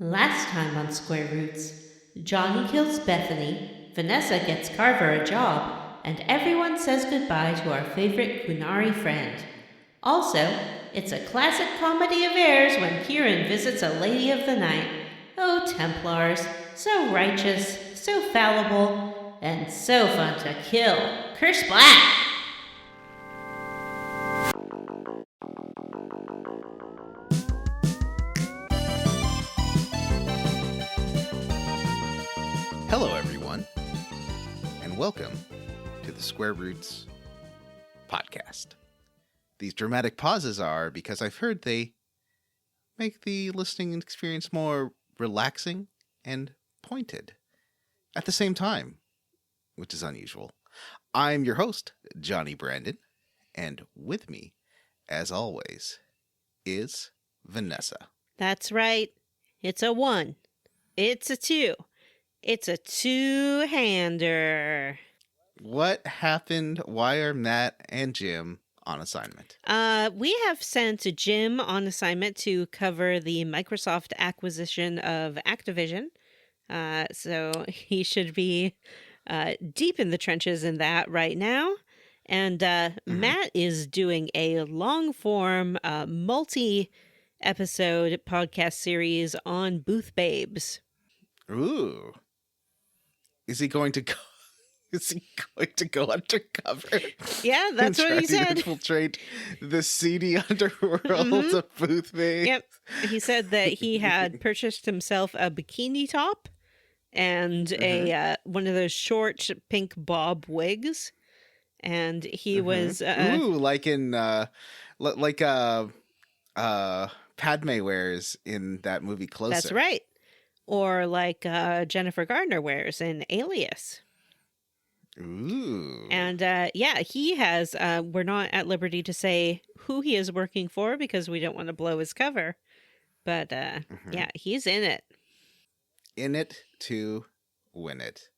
Last time on Square Roots, Johnny kills Bethany, Vanessa gets Carver a job, and everyone says goodbye to our favorite Kunari friend. Also, it's a classic comedy of errors when Kieran visits a lady of the night. Oh, Templars, so righteous, so fallible, and so fun to kill. Curse Black! Hello, everyone, and welcome to the Square Roots podcast. These dramatic pauses are because I've heard they make the listening experience more relaxing and pointed at the same time, which is unusual. I'm your host, Johnny Brandon, and with me, as always, is Vanessa. That's right. It's a 1. It's a 2. It's a 2-hander. What happened? Why are Matt and Jim on assignment? We have sent Jim on assignment to cover the Microsoft acquisition of Activision. So he should be deep in the trenches in that right now. And Matt is doing a long-form, multi-episode podcast series on Booth Babes. Ooh. Is he going to go? Is he going to go undercover? Yeah, that's what he said. Infiltrate the seedy underworld of Booth Babes. Yep. He said that he had purchased himself a bikini top and a one of those short pink bob wigs, and he was like in Padme wears in that movie Closer. That's right. Or like Jennifer Gardner wears in Alias. Ooh. And he has, we're not at liberty to say who he is working for because we don't want to blow his cover. But yeah, he's in it. In it to win it.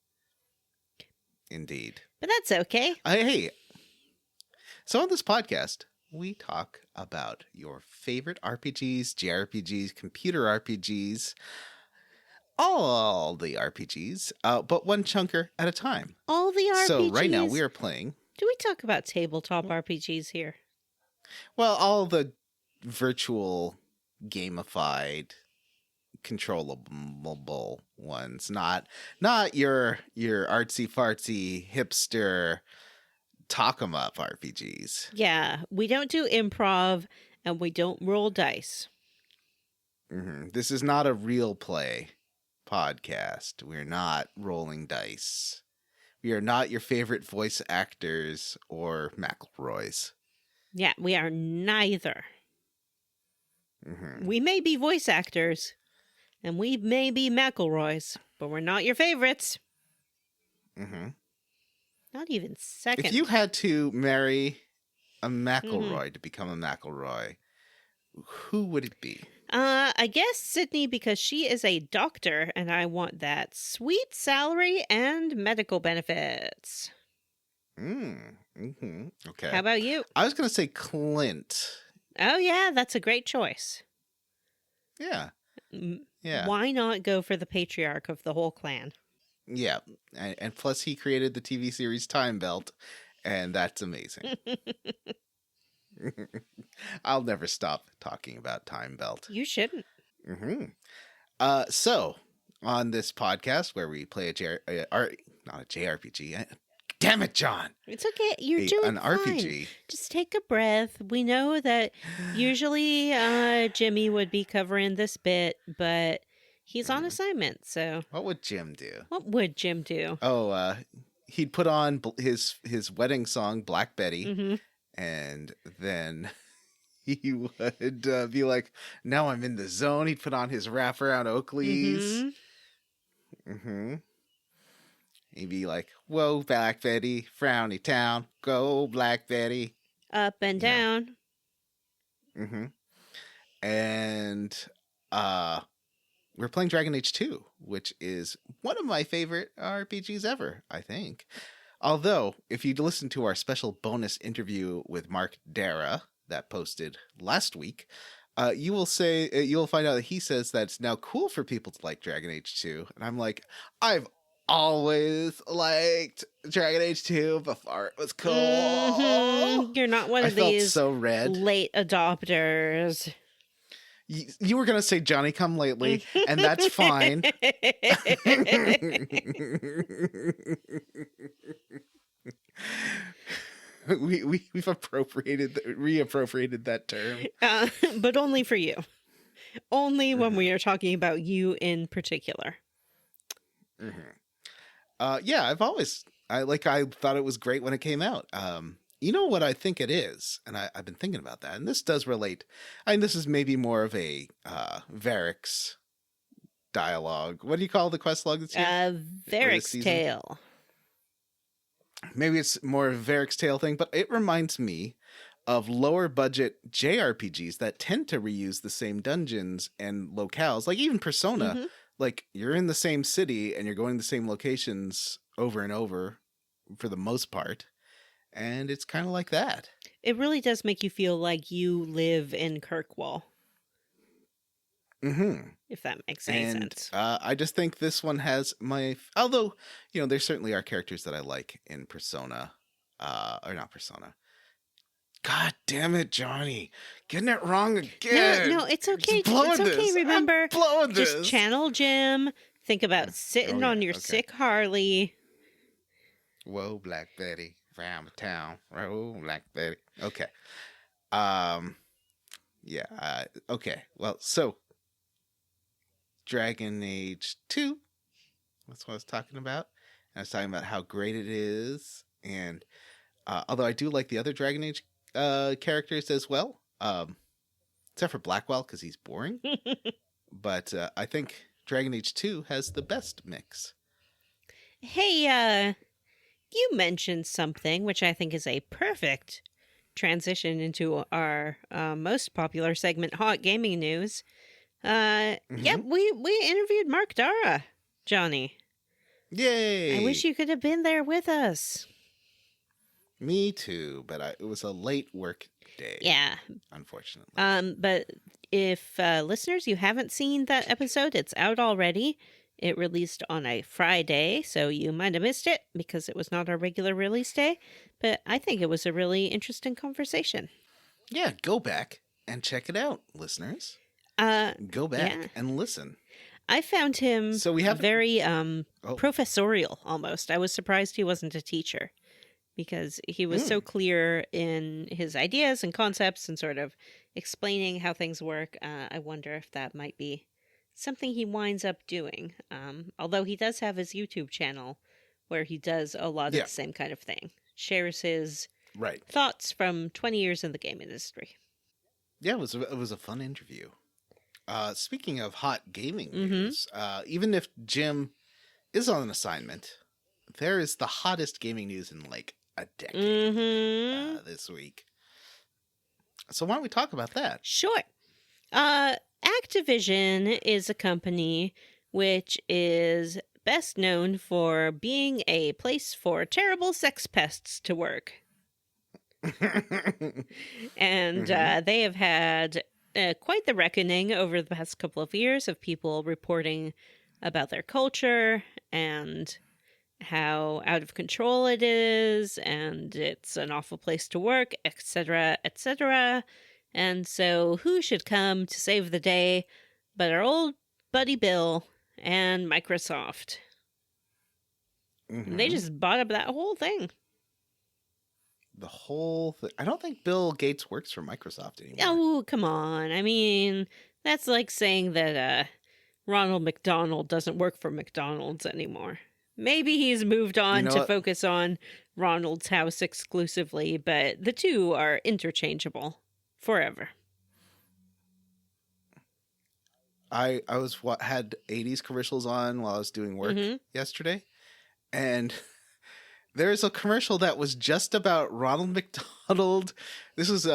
Indeed. But that's okay. Hey. So on this podcast, we talk about your favorite RPGs, JRPGs, computer RPGs, all the RPGs, but one chunker at a time. All the RPGs? So right now we are playing... Do we talk about tabletop RPGs here? Well, all the virtual, gamified, controllable ones. Not your artsy-fartsy, hipster, talk 'em up RPGs. Yeah, we don't do improv, and we don't roll dice. This is not a real play podcast. We're not rolling dice. We are not your favorite voice actors or McElroys. Yeah, we are neither. We may be voice actors, and we may be McElroys, but we're not your favorites. Not even second. If you had to marry a McElroy to become a McElroy, who would it be? I guess Sydney, because she is a doctor, and I want that sweet salary and medical benefits. Okay. How about you? I was going to say Clint. Oh, yeah, that's a great choice. Yeah. Why not go for the patriarch of the whole clan? Yeah. And plus he created the TV series Time Belt, and that's amazing. I'll never stop talking about Time Belt. You shouldn't. So, on this podcast where we play not a JRPG. Damn it, John. It's okay. You're doing an fine. RPG. Just take a breath. We know that usually Jimmy would be covering this bit, but he's on assignment, so... What would Jim do? What would Jim do? Oh, he'd put on his wedding song, Black Betty, and then he would be like, now I'm in the zone. He'd put on his wraparound Oakleys. He'd be like, whoa, Black Betty, frowny town, go Black Betty. Up and down. And we're playing Dragon Age 2, which is one of my favorite RPGs ever, I think. Although, if you listen to our special bonus interview with Mark Dara that posted last week, you will say you'll find out that he says that it's now cool for people to like Dragon Age 2, and I'm like, I've always liked Dragon Age 2 before it was cool. You're not one I of felt these so red. late adopters. You were gonna say Johnny Come Lately, and that's fine. We've reappropriated that term. But only for you. Only when we are talking about you in particular. Yeah, I thought it was great when it came out. You know what I think it is, and I've been thinking about that, and this does relate. This is maybe more of a Varric's dialogue. What do you call the quest log that's here? Varric's Tale. Maybe it's more of a Varric's Tale thing, but it reminds me of lower budget JRPGs that tend to reuse the same dungeons and locales, like even Persona. Like, you're in the same city and you're going to the same locations over and over for the most part. And it's kind of like that. It really does make you feel like you live in Kirkwall. If that makes any sense. I just think this one has although, there certainly are characters that I like in Persona. Or not Persona. God damn it, Johnny. Getting it wrong again. No, it's okay. It's okay. Remember, just channel Jim. Think about sitting on your sick Harley. Whoa, Black Betty. Round town. Whoa, Black Betty. Okay. Yeah. Okay. Well, so Dragon Age 2. That's what I was talking about. And I was talking about how great it is. And although I do like the other Dragon Age characters as well, except for Blackwell because he's boring. But I think Dragon Age 2 has the best mix. Hey, you mentioned something which I think is a perfect transition into our most popular segment, Hot Gaming News. Yep, we interviewed Mark Dara, Johnny. Yay! I wish you could have been there with us. Me too, but it was a late work day. Yeah. Unfortunately. But if listeners, you haven't seen that episode, it's out already. It released on a Friday, so you might have missed it because it was not our regular release day. But I think it was a really interesting conversation. Yeah, go back and check it out, listeners. Go back and listen. I found him very Oh. professorial almost. I was surprised he wasn't a teacher because he was so clear in his ideas and concepts and sort of explaining how things work. I wonder if that might be something he winds up doing. Although he does have his YouTube channel where he does a lot of the same kind of thing. Shares his thoughts from 20 years in the game industry. Yeah, it was a fun interview. Speaking of hot gaming news, even if Jim is on an assignment, there is the hottest gaming news in like a decade this week. So why don't we talk about that? Sure. Activision is a company which is best known for being a place for terrible sex pests to work. And they have had quite the reckoning over the past couple of years of people reporting about their culture and how out of control it is, and it's an awful place to work, etc., etc. And so who should come to save the day but our old buddy Bill and Microsoft? And they just bought up that whole thing. The whole thing. I don't think Bill Gates works for Microsoft anymore. Oh, come on. I mean, that's like saying that Ronald McDonald doesn't work for McDonald's anymore. Maybe he's moved on to focus on Ronald's House exclusively, but the two are interchangeable forever. I had 80s commercials on while I was doing work yesterday, and there's a commercial that was just about Ronald McDonald. This was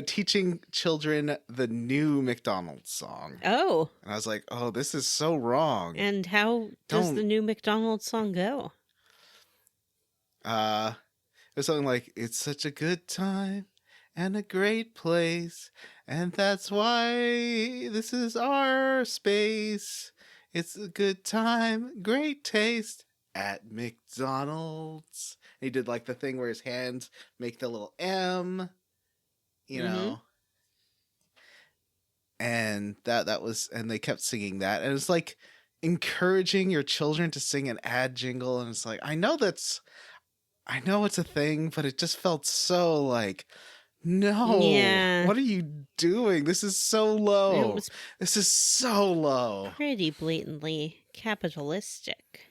teaching children the new McDonald's song. Oh. And I was like, oh, this is so wrong. And how does the new McDonald's song go? It was something like, it's such a good time, and a great place. And that's why this is our space. It's a good time, great taste at McDonald's. He did like the thing where his hands make the little M, you know. And that was, and they kept singing that. And it's like encouraging your children to sing an ad jingle. And it's like, I know it's a thing, but it just felt so like, no, Yeah. what are you doing? This is so low. It was This is so low. pretty blatantly capitalistic.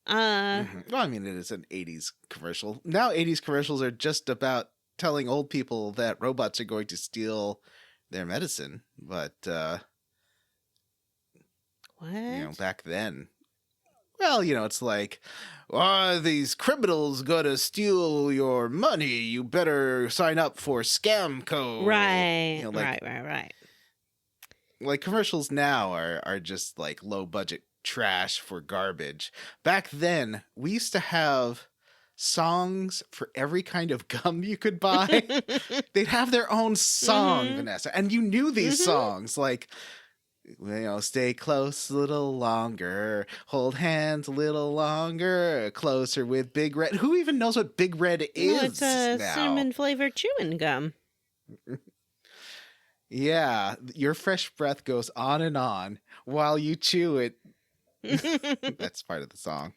Well, I mean, it is an 80s commercial. Now 80s commercials are just about telling old people that robots are going to steal their medicine. But, What? back then, well, it's like, these criminals gonna steal your money. You better sign up for scam code. Right. Like, right. Like commercials now are just like low budget trash for garbage. Back then, we used to have songs for every kind of gum you could buy. They'd have their own song, Vanessa, and you knew these songs like, stay close a little longer, hold hands a little longer, closer with Big Red. Who even knows what Big Red is? No, it's a now? cinnamon flavored chewing gum. Yeah, your fresh breath goes on and on while you chew it. That's part of the song.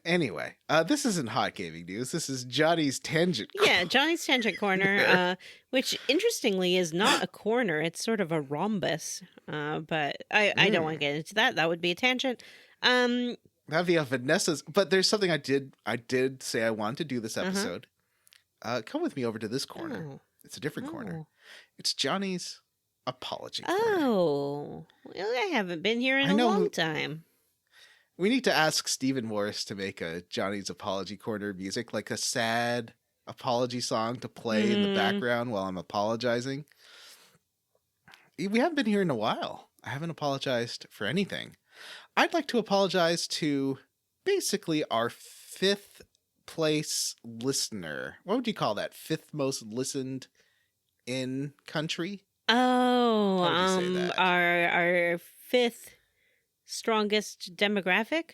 Anyway, this isn't hot gaming news. This is Johnny's Tangent Corner. Yeah, Johnny's Tangent Corner, which interestingly is not a corner. It's sort of a rhombus. But I don't want to get into that. That would be a tangent. That'd be a Vanessa's. But there's something I did say I wanted to do this episode. Come with me over to this corner. Oh. It's a different corner. It's Johnny's Apology Corner. Oh, well, I haven't been here in a long time. We need to ask Stephen Morris to make a Johnny's Apology Corner music, like a sad apology song to play in the background while I'm apologizing. We haven't been here in a while. I haven't apologized for anything. I'd like to apologize to basically our 5th place listener. What would you call that? 5th most listened in country? Oh, How would you say that? our 5th strongest demographic?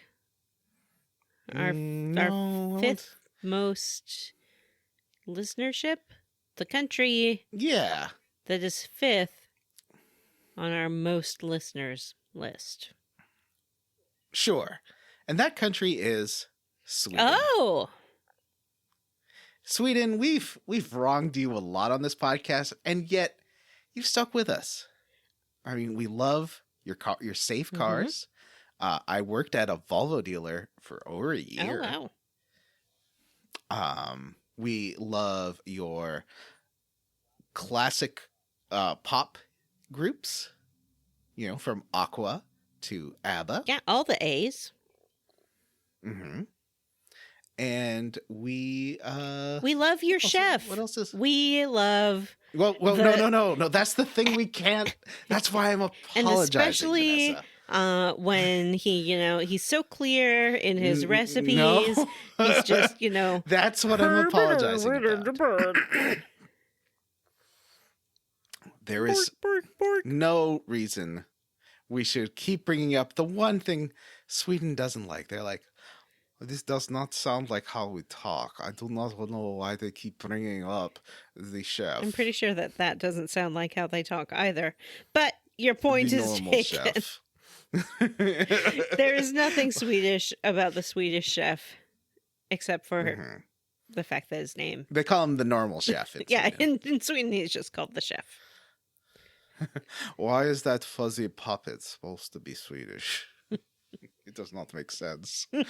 Our 5th most listenership? The country Yeah. that is 5th on our most listeners list. Sure. And that country is Sweden. Oh! Sweden, we've wronged you a lot on this podcast, and yet you've stuck with us. I mean, we love your safe cars. I worked at a Volvo dealer for over a year. Oh, wow. We love your classic pop groups, from Aqua to ABBA. Yeah, all the A's. And we love your chef. What else is? We love... Well, no. That's the thing we can't. That's why I'm apologizing, And especially Vanessa. when he's so clear in his recipes. No. He's just, That's what I'm apologizing about. There is no reason we should keep bringing up the one thing Sweden doesn't like. They're like, this does not sound like how we talk. I do not know why they keep bringing up the chef. I'm pretty sure that doesn't sound like how they talk either. But your point The is normal taken. chef. There is nothing Swedish about the Swedish chef, except for the fact that his name. They call him the normal chef. Yeah, in Sweden he's just called the chef. Why is that fuzzy puppet supposed to be Swedish? It does not make sense. But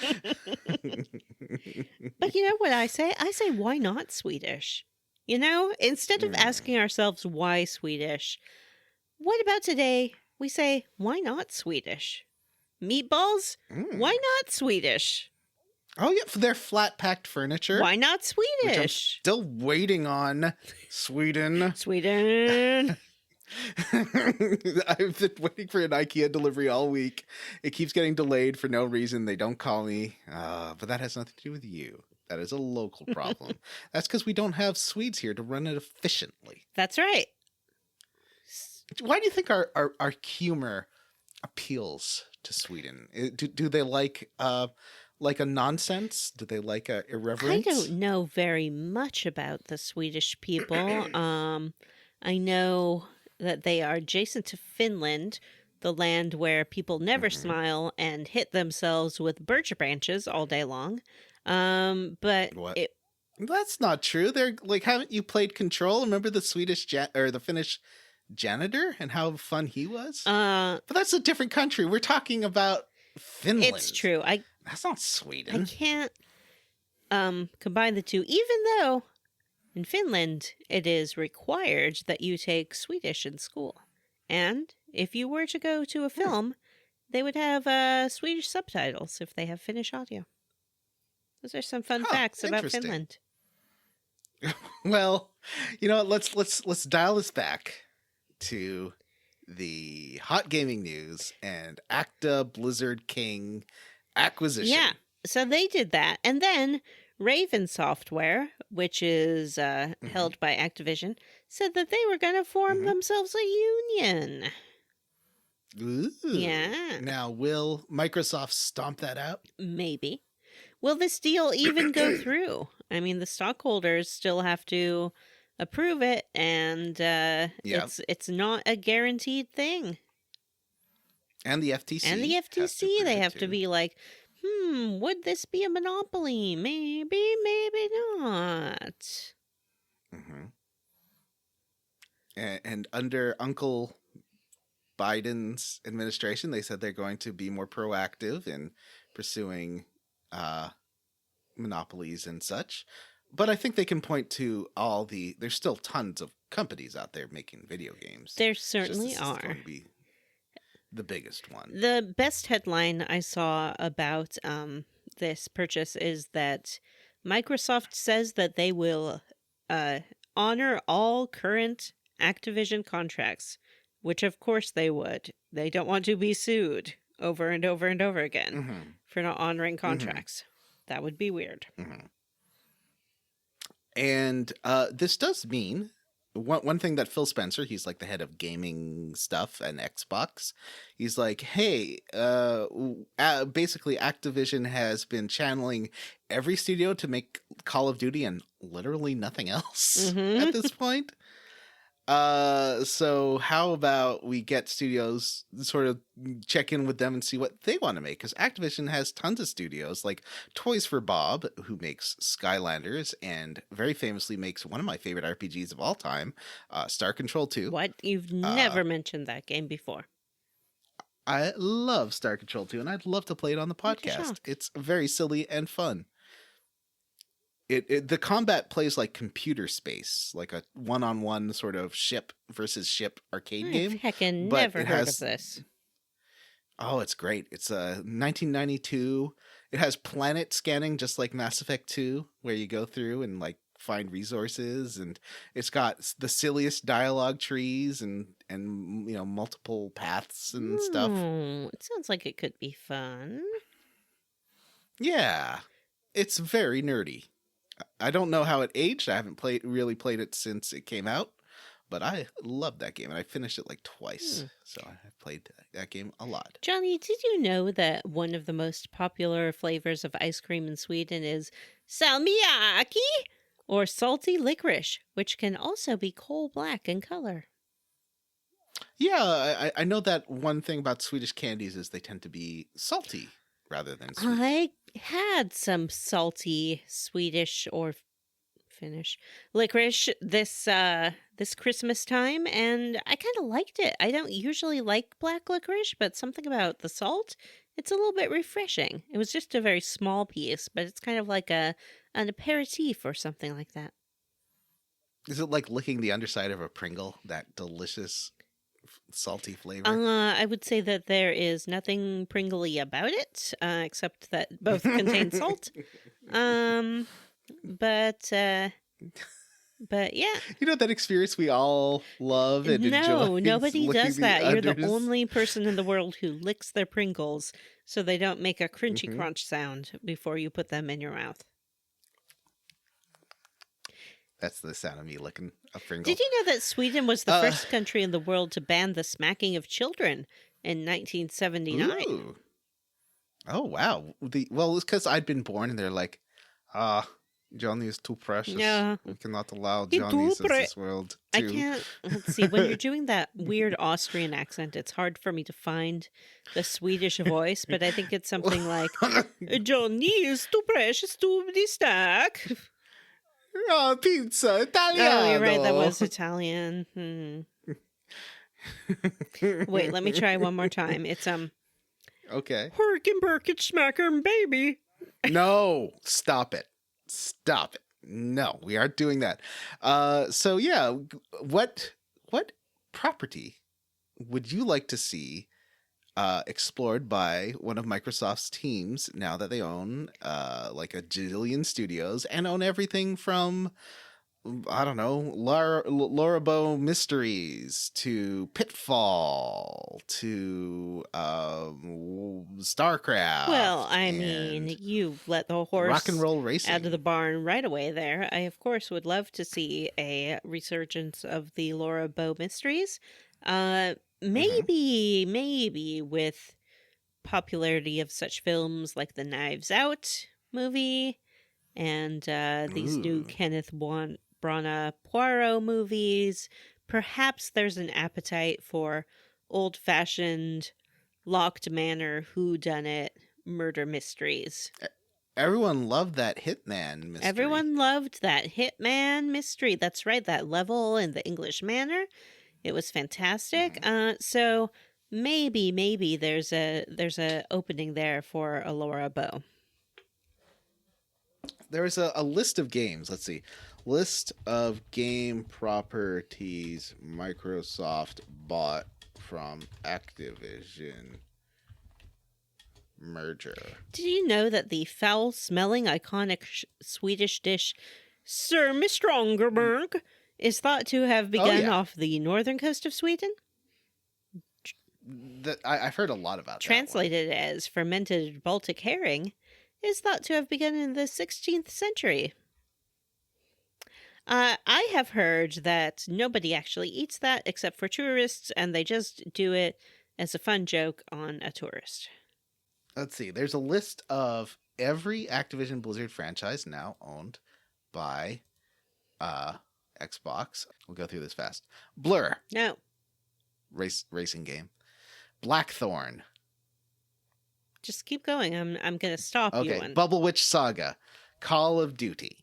you know what I say? I say, why not Swedish? Instead of asking ourselves why Swedish, what about today? We say, why not Swedish? Meatballs? Why not Swedish? Oh, yeah, for their flat-packed furniture. Why not Which I'm Swedish? still waiting on. Sweden. Sweden. I've been waiting for an IKEA delivery all week. It keeps getting delayed for no reason. They don't call me. But that has nothing to do with you. That is a local problem. That's because we don't have Swedes here to run it efficiently. That's right. Why do you think our humor appeals to Sweden? Do they like a nonsense? Do they like a irreverence? I don't know very much about the Swedish people. I know that they are adjacent to Finland, the land where people never smile and hit themselves with birch branches all day long. But What? That's not true. They're like, haven't you played Control? Remember the or the Finnish janitor and how fun he was? But that's a different country. We're talking about Finland. It's true. That's not Sweden. I can't combine the two, even though in Finland it is required that you take Swedish in school. And if you were to go to a film, they would have Swedish subtitles if they have Finnish audio. Those are some fun facts about Finland. Well, you know what? Let's dial this back to the hot gaming news and Acta Blizzard King acquisition. Yeah, so they did that. And then Raven Software, which is held by Activision, said that they were going to form themselves a union. Ooh. Yeah. Now, will Microsoft stomp that out? Maybe. Will this deal even go through? I mean, the stockholders still have to approve it, and it's not a guaranteed thing. And the FTC. And the FTC, they have to too. be like, would this be a monopoly? Maybe, maybe not. Mm-hmm. And under Uncle Biden's administration, they said they're going to be more proactive in pursuing monopolies and such. But I think they can point to there's still tons of companies out there making video games. There certainly are. Is going to be the biggest one. The best headline I saw about this purchase is that Microsoft says that they will honor all current Activision contracts, which of course they would. They don't want to be sued over and over and over again for not honoring contracts. That would be weird. And this does mean one thing that Phil Spencer, he's like the head of gaming stuff and Xbox, he's like, hey, basically Activision has been channeling every studio to make Call of Duty and literally nothing else at this point. So how about we get studios sort of check in with them and see what they want to make? Because Activision has tons of studios like Toys for Bob, who makes Skylanders and very famously makes one of my favorite RPGs of all time, Star Control 2. What? You've never mentioned that game before. I love Star Control 2, and I'd love to play it on the podcast. It's very silly and fun. The combat plays like computer space, like a one-on-one sort of ship versus ship arcade game. Heckin' never heard of this. Oh, it's great. It's 1992. It has planet scanning just like Mass Effect 2, where you go through and like find resources, and it's got the silliest dialogue trees and you know, multiple paths and stuff. It sounds like it could be fun. Yeah. It's very nerdy. I don't know how it aged. I haven't really played it since it came out, but I love that game, and I finished it like twice. So I've played that game a lot. Johnny, did you know that one of the most popular flavors of ice cream in Sweden is salmiakki, or salty licorice, which can also be coal black in color? Yeah, I know that one thing about Swedish candies is they tend to be salty rather than sweet. I had some salty Swedish or Finnish licorice this Christmas time, and I kind of liked it. I don't usually like black licorice, but something about the salt, it's a little bit refreshing. It was just a very small piece, but it's kind of like an aperitif or something like that. Is it like licking the underside of a Pringle, that delicious salty flavor? I would say that there is nothing Pringly about it, except that both contain salt. But yeah. You know that experience we all love and enjoy? No, nobody does that. You're the unders? only person in the world who licks their Pringles so they don't make a crunchy crunch sound before you put them in your mouth. That's the sound of me licking a Pringle. Did you know that Sweden was the first country in the world to ban the smacking of children in 1979? Ooh. Oh, wow. Well, it's because I'd been born and they're like, Johnny is too precious. Yeah. We cannot allow He Johnny's too in this world. I can't. Let's see. When you're doing that weird Austrian accent, it's hard for me to find the Swedish voice, but I think it's something like, Johnny is too precious to be stuck. Oh, pizza, Italiano. Oh, you're right. That was Italian. Wait, let me try one more time. It's Okay. Herkin Birkin Smacker Baby. No, stop it. Stop it. No, we aren't doing that. So yeah, what property would you like to see explored by one of Microsoft's teams now that they own like a jillion studios and own everything from, I don't know, Lorabo Mysteries to Pitfall to StarCraft. Well, I mean, you let the horse rock and roll racing out of the barn right away there. I, of course, would love to see a resurgence of the Laura Bow Mysteries. Maybe with popularity of such films like the Knives Out movie and these new Kenneth Branagh Poirot movies. Perhaps there's an appetite for old-fashioned locked manor whodunit murder mysteries. Everyone loved that Hitman mystery. Everyone loved that Hitman mystery. That's right, that level in the English Manor. It was fantastic. So maybe there's a opening there for a Laura Bow. There's a list of games. Let's see. List of game properties Microsoft bought from Activision merger. Did you know that the foul-smelling, iconic Swedish dish Surmestrongerberg is thought to have begun off the northern coast of Sweden? I've heard a lot about that. Translated as fermented Baltic herring, is thought to have begun in the 16th century. I have heard that nobody actually eats that except for tourists, and they just do it as a fun joke on a tourist. Let's see. There's a list of every Activision Blizzard franchise now owned by Xbox. We'll go through this fast. Blur. No. Racing game. Blackthorn. Just keep going. I'm going to stop you. Okay. Bubble Witch Saga. Call of Duty.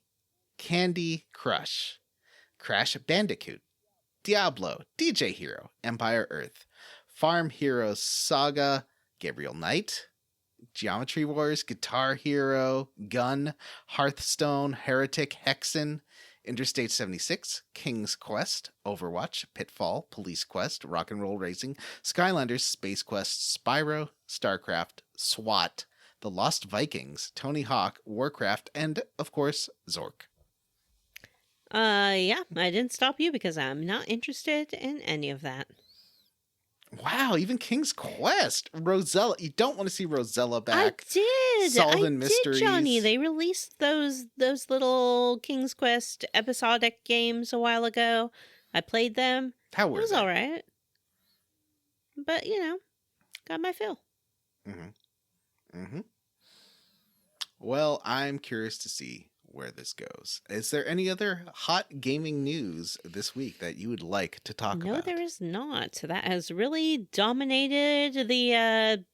Candy Crush. Crash Bandicoot. Diablo. DJ Hero. Empire Earth. Farm Heroes Saga. Gabriel Knight. Geometry Wars. Guitar Hero. Gun. Hearthstone. Heretic. Hexen. Interstate 76, King's Quest, Overwatch, Pitfall, Police Quest, Rock and Roll Racing, Skylanders, Space Quest, Spyro, StarCraft, SWAT, The Lost Vikings, Tony Hawk, Warcraft, and, of course, Zork. Yeah, I didn't stop you because I'm not interested in any of that. Wow, even King's Quest. Rosella. You don't want to see Rosella back. I did. Solving mysteries. Johnny. They released those little King's Quest episodic games a while ago. I played them. How were It was they? all right. But, got my fill. Well, I'm curious to see where this goes. Is there any other hot gaming news this week that you would like to talk about? No, there is not. That has really dominated the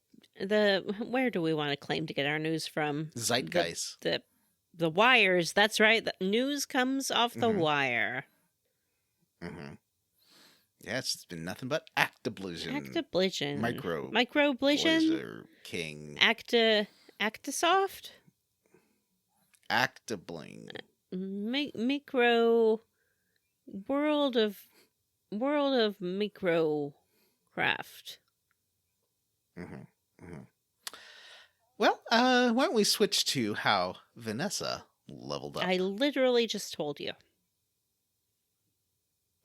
where do we want to claim to get our news from? Zeitgeist. The wires. That's right. The news comes off the wire. Yeah, it's been nothing but Activision. Microblision. Blizzard King. Actisoft? Actibling. Micro world of microcraft. Well, why don't we switch to how Vanessa leveled up? I literally just told you.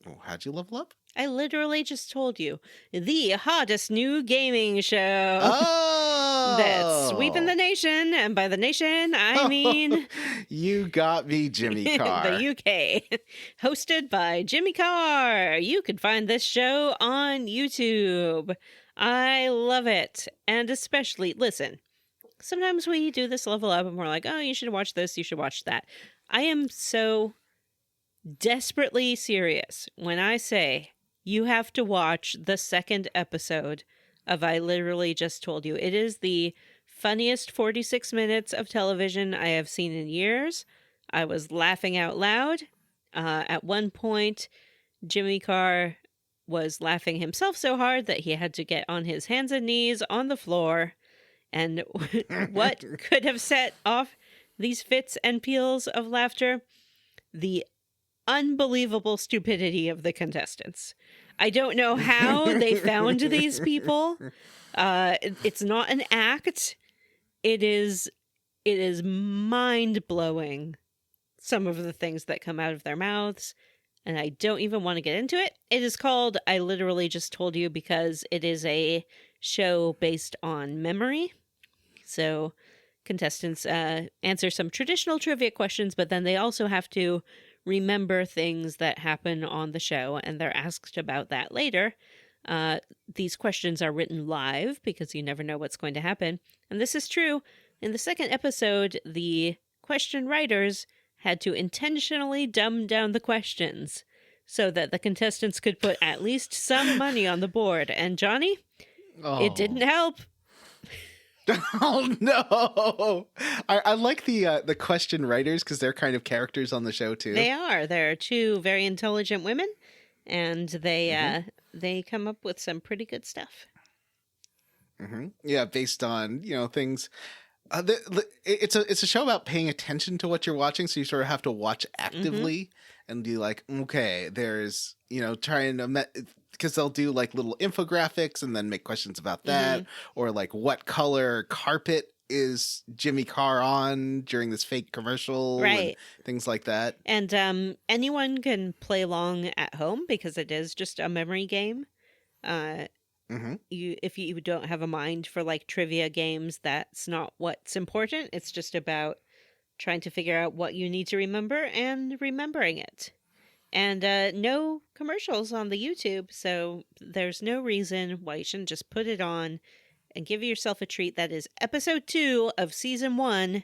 Oh, how'd you level up? I literally just told you. The hottest new gaming show. Oh! that's sweeping the nation. And by the nation, I mean You got me, Jimmy Carr. the UK. Hosted by Jimmy Carr. You can find this show on YouTube. I love it. And especially, listen, sometimes we do this level up and we're like, oh, you should watch this, you should watch that. I am so desperately serious when I say you have to watch the second episode of I Literally Just Told You. It is the funniest 46 minutes of television I have seen in years. I was laughing out loud. At one point, Jimmy Carr was laughing himself so hard that he had to get on his hands and knees on the floor. And what could have set off these fits and peals of laughter? The unbelievable stupidity of the contestants. I don't know how they found these people. It's not an act. It is mind-blowing, some of the things that come out of their mouths, and I don't even want to get into it. It is called I Literally Just Told You because it is a show based on memory. So contestants answer some traditional trivia questions, but then they also have to remember things that happen on the show, and they're asked about that later. These questions are written live because you never know what's going to happen. And this is true. In the second episode, the question writers had to intentionally dumb down the questions so that the contestants could put at least some money on the board. And Johnny, it didn't help. Oh no! I like the question writers because they're kind of characters on the show too. They are. They're two very intelligent women, and they come up with some pretty good stuff. Mm-hmm. Yeah, based on things. It's a show about paying attention to what you're watching, so you sort of have to watch actively and be like, okay, there's trying to because they'll do like little infographics and then make questions about that, or like what color carpet is Jimmy Carr on during this fake commercial, right? And things like that. And anyone can play along at home because it is just a memory game. If you don't have a mind for like trivia games, that's not what's important. It's just about trying to figure out what you need to remember and remembering it. And no commercials on the YouTube, so there's no reason why you shouldn't just put it on and give yourself a treat. That is episode 2 of season 1.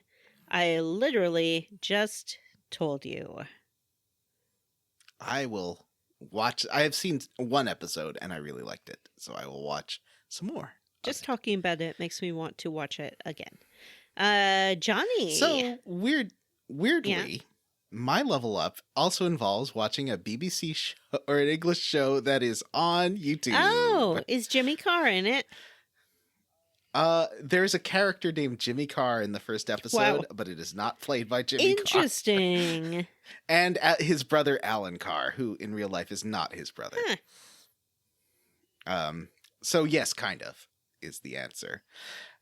I Literally Just Told You. I will watch. I have seen one episode and I really liked it, so I will watch some more. Just talking about it makes me want to watch it again. Johnny. So weirdly, my level up also involves watching a BBC show or an English show that is on YouTube. Oh, is Jimmy Carr in it? There's a character named Jimmy Carr in the first episode, but it is not played by Jimmy Carr. Interesting. And his brother Alan Carr, who in real life is not his brother. So yes, kind of is the answer.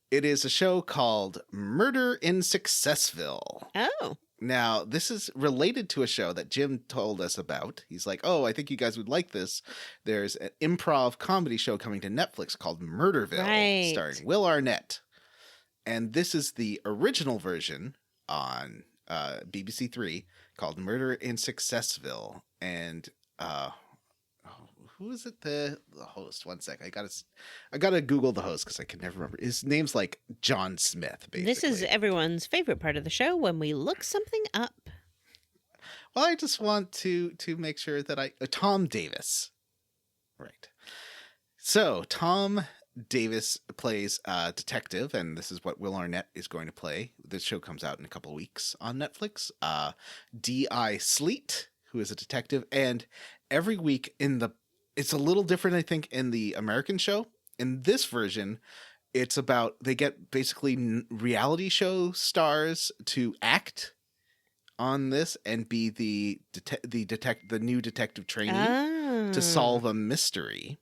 It is a show called Murder in Successville. Oh. Now, this is related to a show that Jim told us about. He's like, oh, I think you guys would like this. There's an improv comedy show coming to Netflix called Murderville, starring Will Arnett. And this is the original version on BBC Three called Murder in Successville. And who is it? The host? One sec. I gotta Google the host because I can never remember. His name's like John Smith. Basically, this is everyone's favorite part of the show when we look something up. Well, I just want to make sure that Tom Davis, right? So Tom Davis plays a detective, and this is what Will Arnett is going to play. This show comes out in a couple of weeks on Netflix. D.I. Sleet, who is a detective, and every week it's a little different, I think, in the American show. In this version, it's about they get basically reality show stars to act on this and be the new detective trainee to solve a mystery.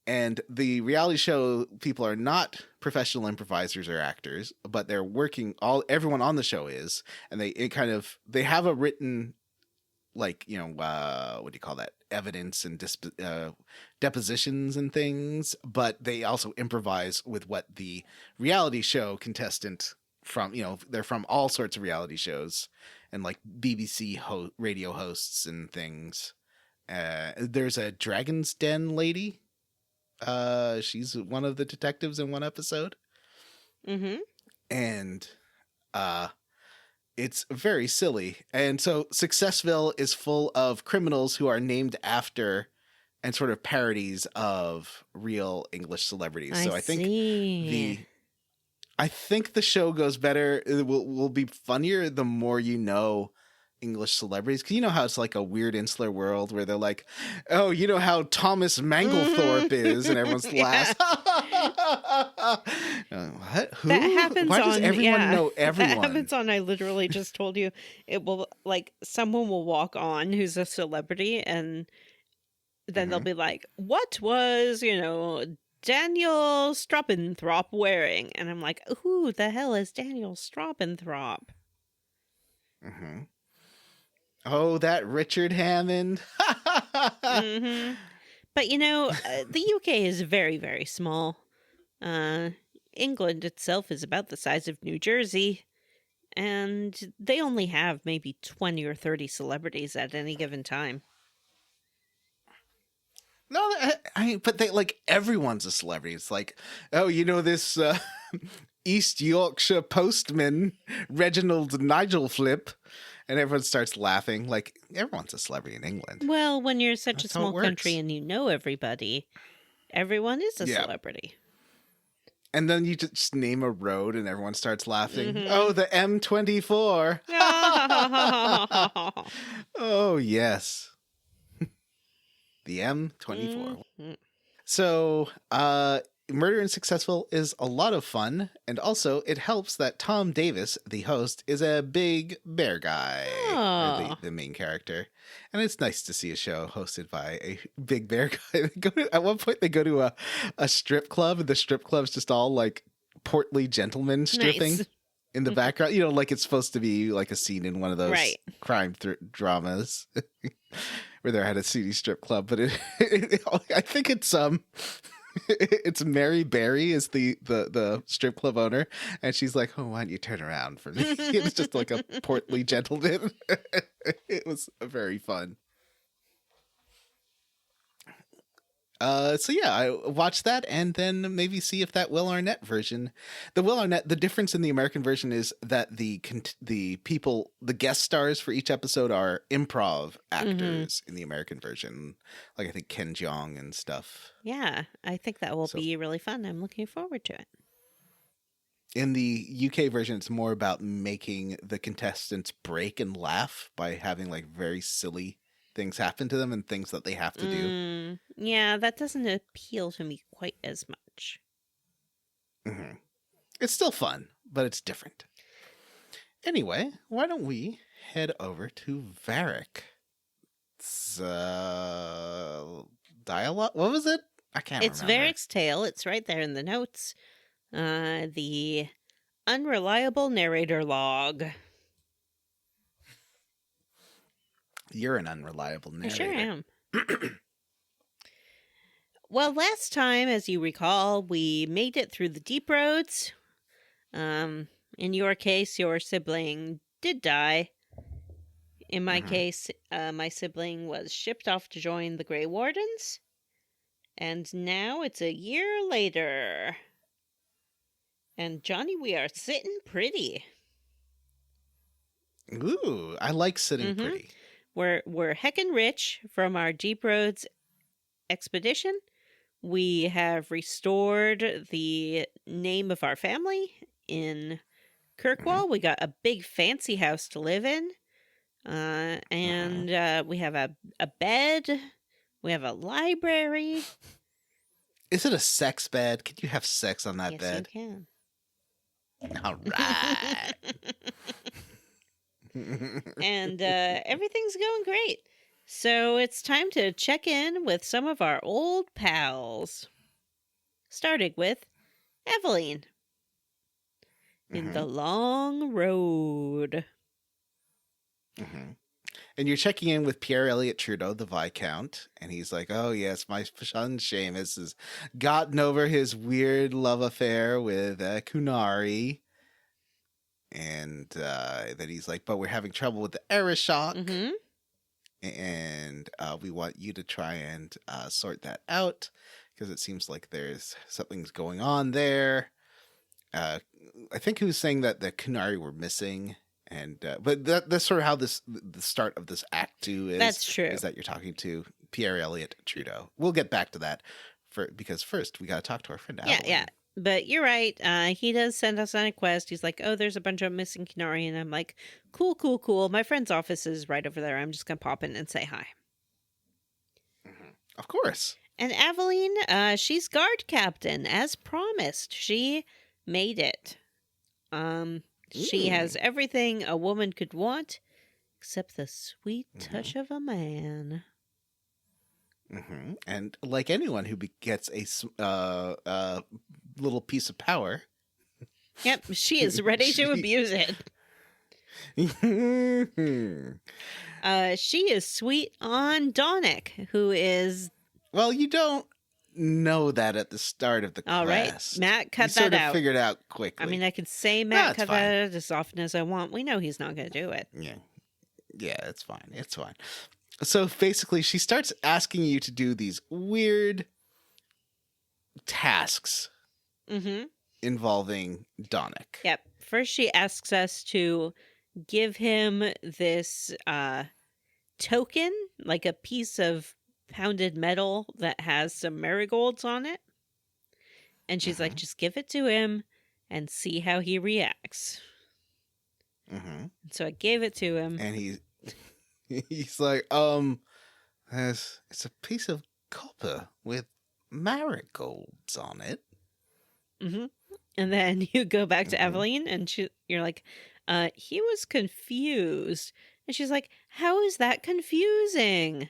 And the reality show people are not professional improvisers or actors, but they're working. Everyone on the show is, and they have a written like, what do you call that? Evidence and depositions and things, but they also improvise with what the reality show contestant from, they're from all sorts of reality shows and like BBC radio hosts and things. There's a Dragon's Den lady. She's one of the detectives in one episode. Mm-hmm. And it's very silly. And so Successville is full of criminals who are named after and sort of parodies of real English celebrities. So I think the show goes better. It will be funnier the more you know English celebrities. Because you know how it's like a weird insular world where they're like, oh, you know how Thomas Manglethorpe is, and everyone's laughs. What? Who? That happens Why does everyone know everyone? That happens on, I literally just told you, it will, like, someone will walk on who's a celebrity, and then they'll be like, what was, Daniel Strappenthorpe wearing? And I'm like, who the hell is Daniel Strappenthorpe? Mm-hmm. Oh, that Richard Hammond. Mm-hmm. But, the UK is very, very small. England itself is about the size of New Jersey, and they only have maybe 20 or 30 celebrities at any given time. No, but they like everyone's a celebrity. It's like, oh, this East Yorkshire postman, Reginald Nigel Flip, and everyone starts laughing. Like everyone's a celebrity in England. Well, when you're such That's a how it small country works. and you know everybody, everyone is a celebrity. And then you just name a road and everyone starts laughing. Mm-hmm. Oh, the M24. Oh, yes. The M24. Mm-hmm. So, Murder and Successful is a lot of fun. And also, it helps that Tom Davis, the host, is a big bear guy. Or the main character. And it's nice to see a show hosted by a big bear guy. At one point, they go to a strip club, and the strip club's just all like portly gentlemen stripping in the background. Like it's supposed to be like a scene in one of those crime dramas where they're at a seedy strip club. But I think it's it's Mary Berry is the strip club owner, and she's like, oh, why don't you turn around for me? It's just like a portly gentleman. It was very fun. So yeah, I watched that and then maybe see if that Will Arnett version, the difference in the American version is that the people, the guest stars for each episode are improv actors in the American version. Like I think Ken Jeong and stuff. Yeah, I think that will be really fun. I'm looking forward to it. In the UK version, it's more about making the contestants break and laugh by having like very silly things happen to them and things that they have to do. Yeah, that doesn't appeal to me quite as much. Mm-hmm. It's still fun, but it's different. Anyway, why don't we head over to Varric? Dialogue? What was it? I can't remember. It's Varric's tale. It's right there in the notes. The unreliable narrator log. You're an unreliable narrator. I sure am. Well, last time, as you recall, we made it through the deep roads. In your case, your sibling did die. In my case, my sibling was shipped off to join the Grey Wardens. And now it's a year later. And Johnny, we are sitting pretty. Ooh, I like sitting pretty. We're heckin' rich from our Deep Roads expedition. We have restored the name of our family in Kirkwall. We got a big fancy house to live in. And we have a bed. We have a library. Is it a sex bed? Can you have sex on that bed? Yes, you can. All right. And everything's going great. So it's time to check in with some of our old pals. Starting with Aveline. In the long road. And you're checking in with Pierre Elliott Trudeau, the Viscount, and he's like, "Oh yes, my son Seamus has gotten over his weird love affair with Kunari." And then he's like, "But we're having trouble with the Aeroshock, Mm-hmm. and we want you to try and sort that out because it seems like there's something's going on there." I think he was saying that the Kunari were missing. And but that's sort of how the start of this act 2 is. That's true. Is that you're talking to Pierre Elliott Trudeau. We'll get back to that because first we got to talk to our friend Aveline. Yeah. But you're right. He does send us on a quest. He's like, "Oh, there's a bunch of missing Kunari," and I'm like, "Cool. My friend's office is right over there. I'm just gonna pop in and say hi." Mm-hmm. Of course. And Aveline, she's guard captain as promised. She made it. She has everything a woman could want, except the sweet touch of a man. Mm-hmm. And like anyone who gets a little piece of power. Yep, she is ready to abuse it. She is sweet on Donick, who is... Well, you don't know that at the start of the All quest. right, Matt cut you that sort of out. Figured out quickly. I mean, I could say Matt cut fine. that out as often as I want. We know he's not going to do it. Yeah, it's fine. It's fine. So basically, she starts asking you to do these weird tasks involving Donick. Yep. First, she asks us to give him this token, like a piece of pounded metal that has some marigolds on it. And she's like, just give it to him and see how he reacts. So I gave it to him. And he's like, it's a piece of copper with marigolds on it. And then you go back to Aveline and you're like, he was confused. And she's like, how is that confusing?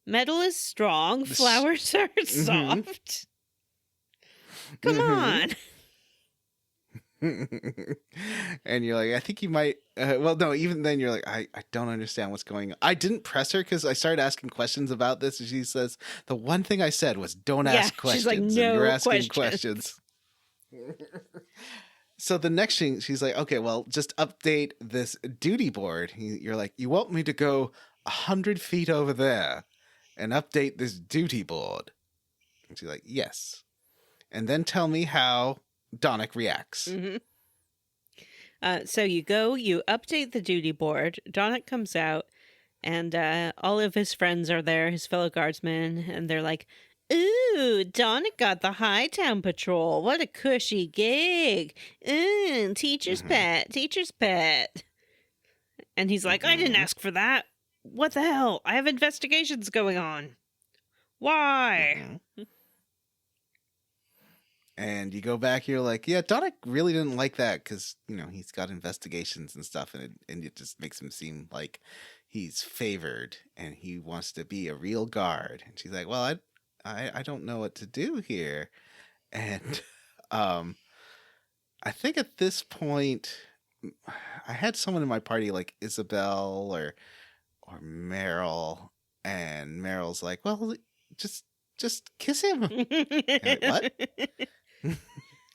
Metal is strong, flowers are soft. Come on. And you're like, I think you might. Well, no, even then you're like, I don't understand what's going on. I didn't press her because I started asking questions about this. And she says, the one thing I said was don't ask questions. She's like, no, and you're asking questions. So the next thing, she's like, okay, well, just update this duty board. You're like, you want me to go 100 feet over there and update this duty board? And she's like, yes. And then tell me how Donick reacts. So you go, you update the duty board. Donick comes out, and all of his friends are there, his fellow guardsmen, and they're like, "Ooh, Donick got the Hightown Patrol. What a cushy gig. Teacher's pet, teacher's pet." And he's like, "I didn't ask for that. What the hell? I have investigations going on. Why?" And you go back, you're like, yeah, Donick really didn't like that because, he's got investigations and stuff, and it just makes him seem like he's favored and he wants to be a real guard. And she's like, well, I don't know what to do here. And I think at this point, I had someone in my party like Isabel or Meryl, and Meryl's like, well, just kiss him. Like, what?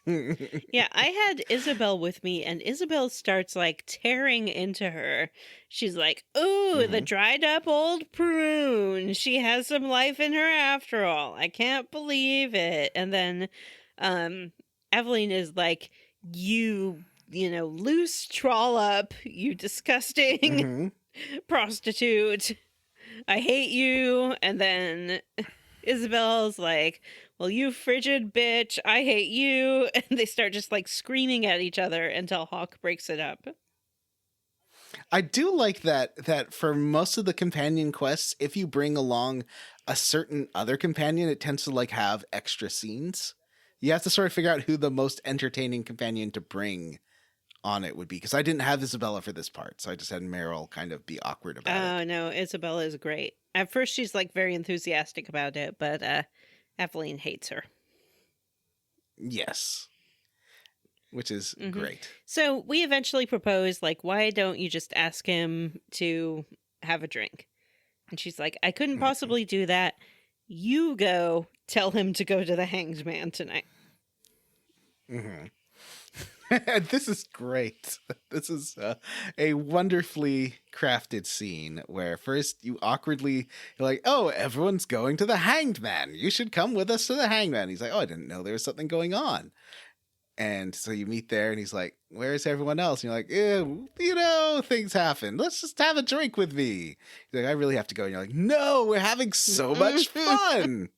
Yeah, I had Isabel with me, and Isabel starts like tearing into her. She's like, "Ooh, the dried up old prune. She has some life in her after all. I can't believe it." And then Aveline is like, you loose trollop, you disgusting prostitute. I hate you. And then Isabel's like, well, you frigid bitch, I hate you. And they start just like screaming at each other until Hawk breaks it up. I do like that for most of the companion quests, if you bring along a certain other companion, it tends to like have extra scenes. You have to sort of figure out who the most entertaining companion to bring on it would be. Because I didn't have Isabella for this part, so I just had Meryl kind of be awkward about it. Oh, no, Isabella is great. At first, she's like very enthusiastic about it, but Aveline hates her. Yes. Which is great. So we eventually propose, like, why don't you just ask him to have a drink. And she's like, I couldn't possibly do that. You go tell him to go to the Hanged Man tonight. Mm-hmm. This is great. This is a wonderfully crafted scene where first you're like, oh, everyone's going to the Hanged Man. You should come with us to the Hanged Man. He's like, oh, I didn't know there was something going on. And so you meet there and he's like, where's everyone else? And you're like, things happen. Let's just have a drink with me. He's like, I really have to go. And you're like, no, we're having so much fun.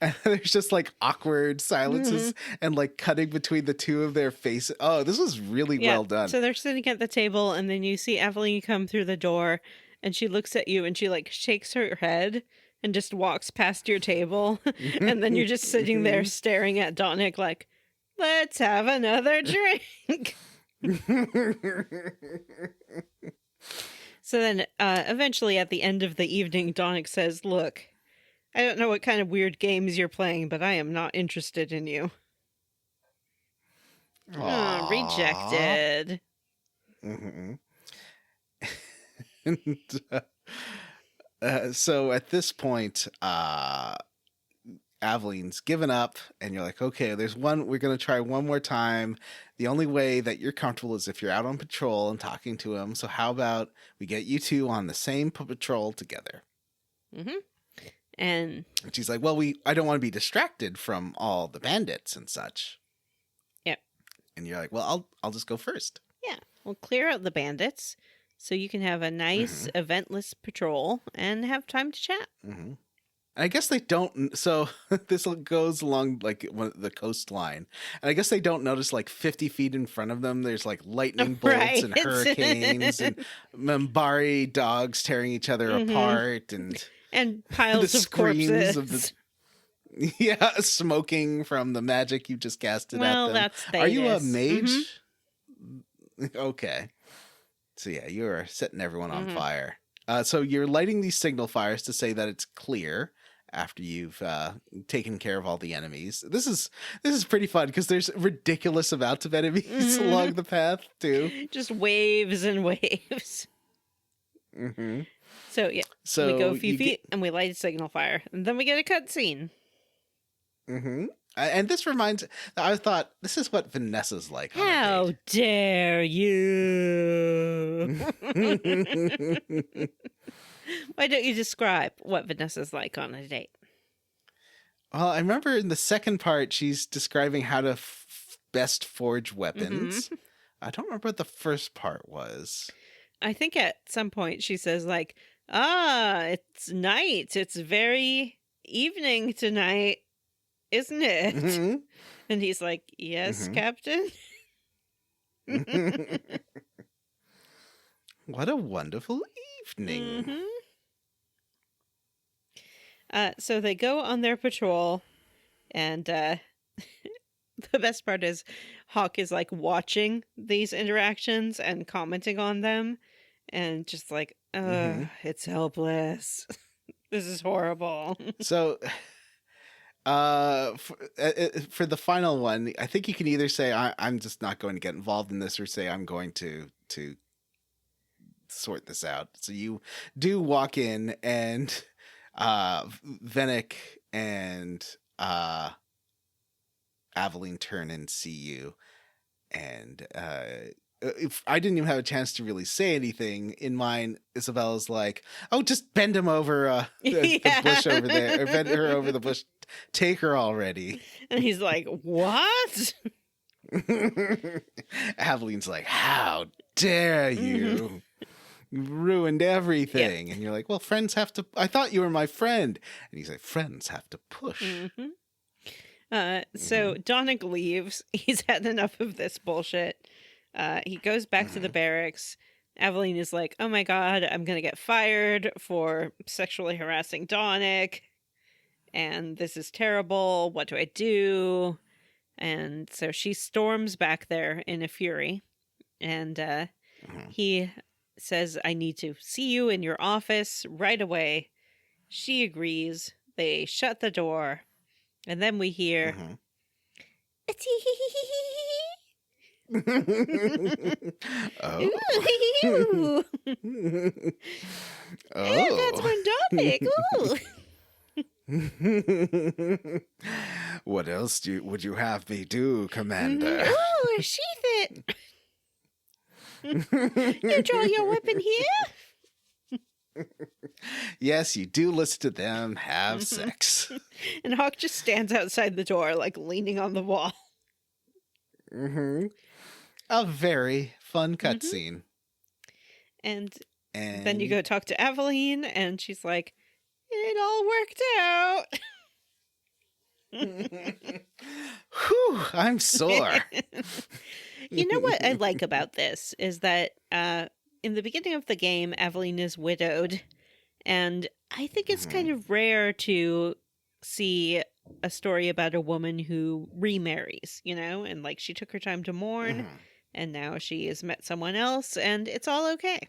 And there's just like awkward silences and like cutting between the two of their faces. Oh, this was really well done. So they're sitting at the table and then you see Aveline come through the door and she looks at you and she like shakes her head and just walks past your table. And then you're just sitting there staring at Donick like, let's have another drink. So then eventually at the end of the evening, Donick says, look, I don't know what kind of weird games you're playing, but I am not interested in you. Oh, rejected. Mm-hmm. And, so at this point, Aveline's given up, and you're like, okay, we're going to try one more time. The only way that you're comfortable is if you're out on patrol and talking to him. So how about we get you two on the same patrol together? Mm-hmm. And she's like, well, I don't want to be distracted from all the bandits and such. Yep. And you're like, well, I'll just go first. Yeah. We'll clear out the bandits so you can have a nice eventless patrol and have time to chat. Mm-hmm. I guess they don't. So this goes along like the coastline, and I guess they don't notice like 50 feet in front of them. There's like lightning bolts and hurricanes and Mambari dogs tearing each other apart and piles of corpses. Smoking from the magic you just casted at them. That's Thetis. Are you a mage? Okay. So yeah, you're setting everyone on fire. So you're lighting these signal fires to say that it's clear after you've taken care of all the enemies. This is pretty fun because there's ridiculous amounts of enemies along the path too. Just waves and waves. Mm-hmm. So yeah, so we go a few feet and we light a signal fire, and then we get a cutscene. Mm-hmm. And this I thought this is what Vanessa's like. How dare you? Why don't you describe what Vanessa's like on a date? Well, I remember in the second part, she's describing how to best forge weapons. I don't remember what the first part was. I think at some point she says like, it's night. It's very evening tonight, isn't it? Mm-hmm. And he's like, yes, Captain. What a wonderful evening. So they go on their patrol, and the best part is Hawk is like watching these interactions and commenting on them and just like, it's helpless. This is horrible. So for the final one, I think you can either say I'm just not going to get involved in this, or say I'm going to sort this out. So you do walk in, and Varric and Aveline turn and see you, and if I didn't even have a chance to really say anything, in mine, Isabella's like, "Oh, just bend him over the bush over there, or bend her over the bush. Take her already." And he's like, "What?" Aveline's like, "How dare you? You ruined everything." Yep. And you're like, "Well, friends have to. I thought you were my friend." And he's like, "Friends have to push." So Donick leaves. He's had enough of this bullshit. He goes back to the barracks. Aveline is like, "Oh my god, I'm gonna get fired for sexually harassing Donick, and this is terrible. What do I do?" And so she storms back there in a fury, and he says, "I need to see you in your office right away." She agrees. They shut the door, and then we hear, Oh. Ooh, that's Oh. fantastic. Ooh. What else would you have me do, Commander? Ooh, sheath it. You draw your weapon here. Yes, you do listen to them have sex. And Hawk just stands outside the door, like leaning on the wall. A very fun cutscene. And And then you go talk to Aveline, and she's like, "It all worked out." Whew, I'm sore. You know what I like about this is that in the beginning of the game, Aveline is widowed, and I think it's kind of rare to see a story about a woman who remarries, you know, and like she took her time to mourn, and now she has met someone else, and it's all okay.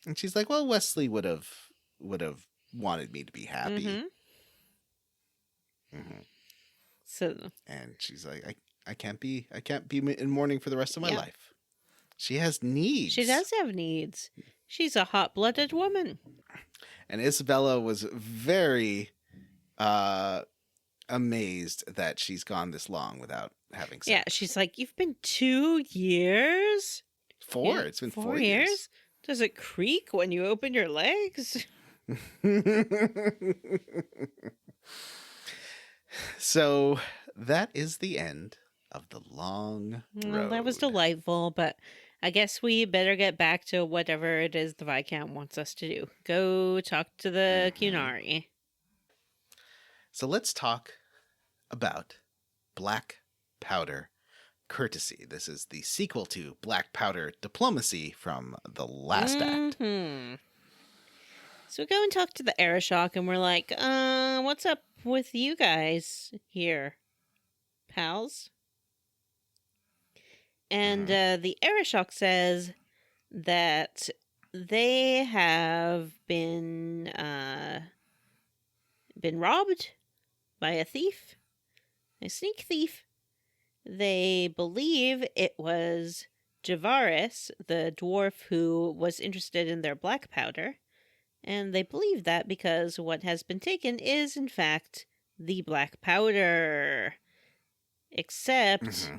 And she's like, "Well, Wesley would have wanted me to be happy." So, And she's like, I can't be in mourning for the rest of my Yeah. life. She has needs. she does have needs. She's a hot-blooded woman. And Isabella was very amazed that she's gone this long without having sex. Yeah, she's like, "You've been 2 years? Four. Yeah, It's been 4 4 years? Does it creak when you open your legs?" So that is the end of the long Well, road. that was delightful, but I guess we better get back to whatever it is the Viscount wants us to do. Go talk to the Cunari. So let's talk about Black Powder Courtesy. This is the sequel to Black Powder Diplomacy from the last act. So we go and talk to the Aeroshock, and we're like, what's up with you guys here, pals? And the Aeroshock says that they have been robbed by a thief, a sneak thief. They believe it was Javaris, the dwarf who was interested in their black powder, and they believe that because what has been taken is, in fact, the black powder. Except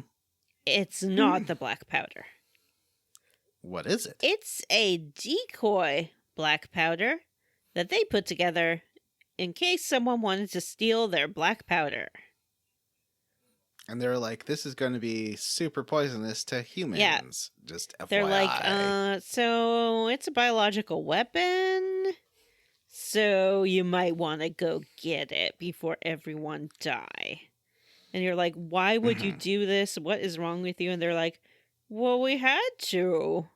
it's not the black powder. What is it? It's a decoy black powder that they put together in case someone wanted to steal their black powder. And they're like, this is going to be super poisonous to humans. Yeah. Just FYI. They're like, so it's a biological weapon, so you might want to go get it before everyone die. And you're like, why would you do this? What is wrong with you? And they're like, well, we had to.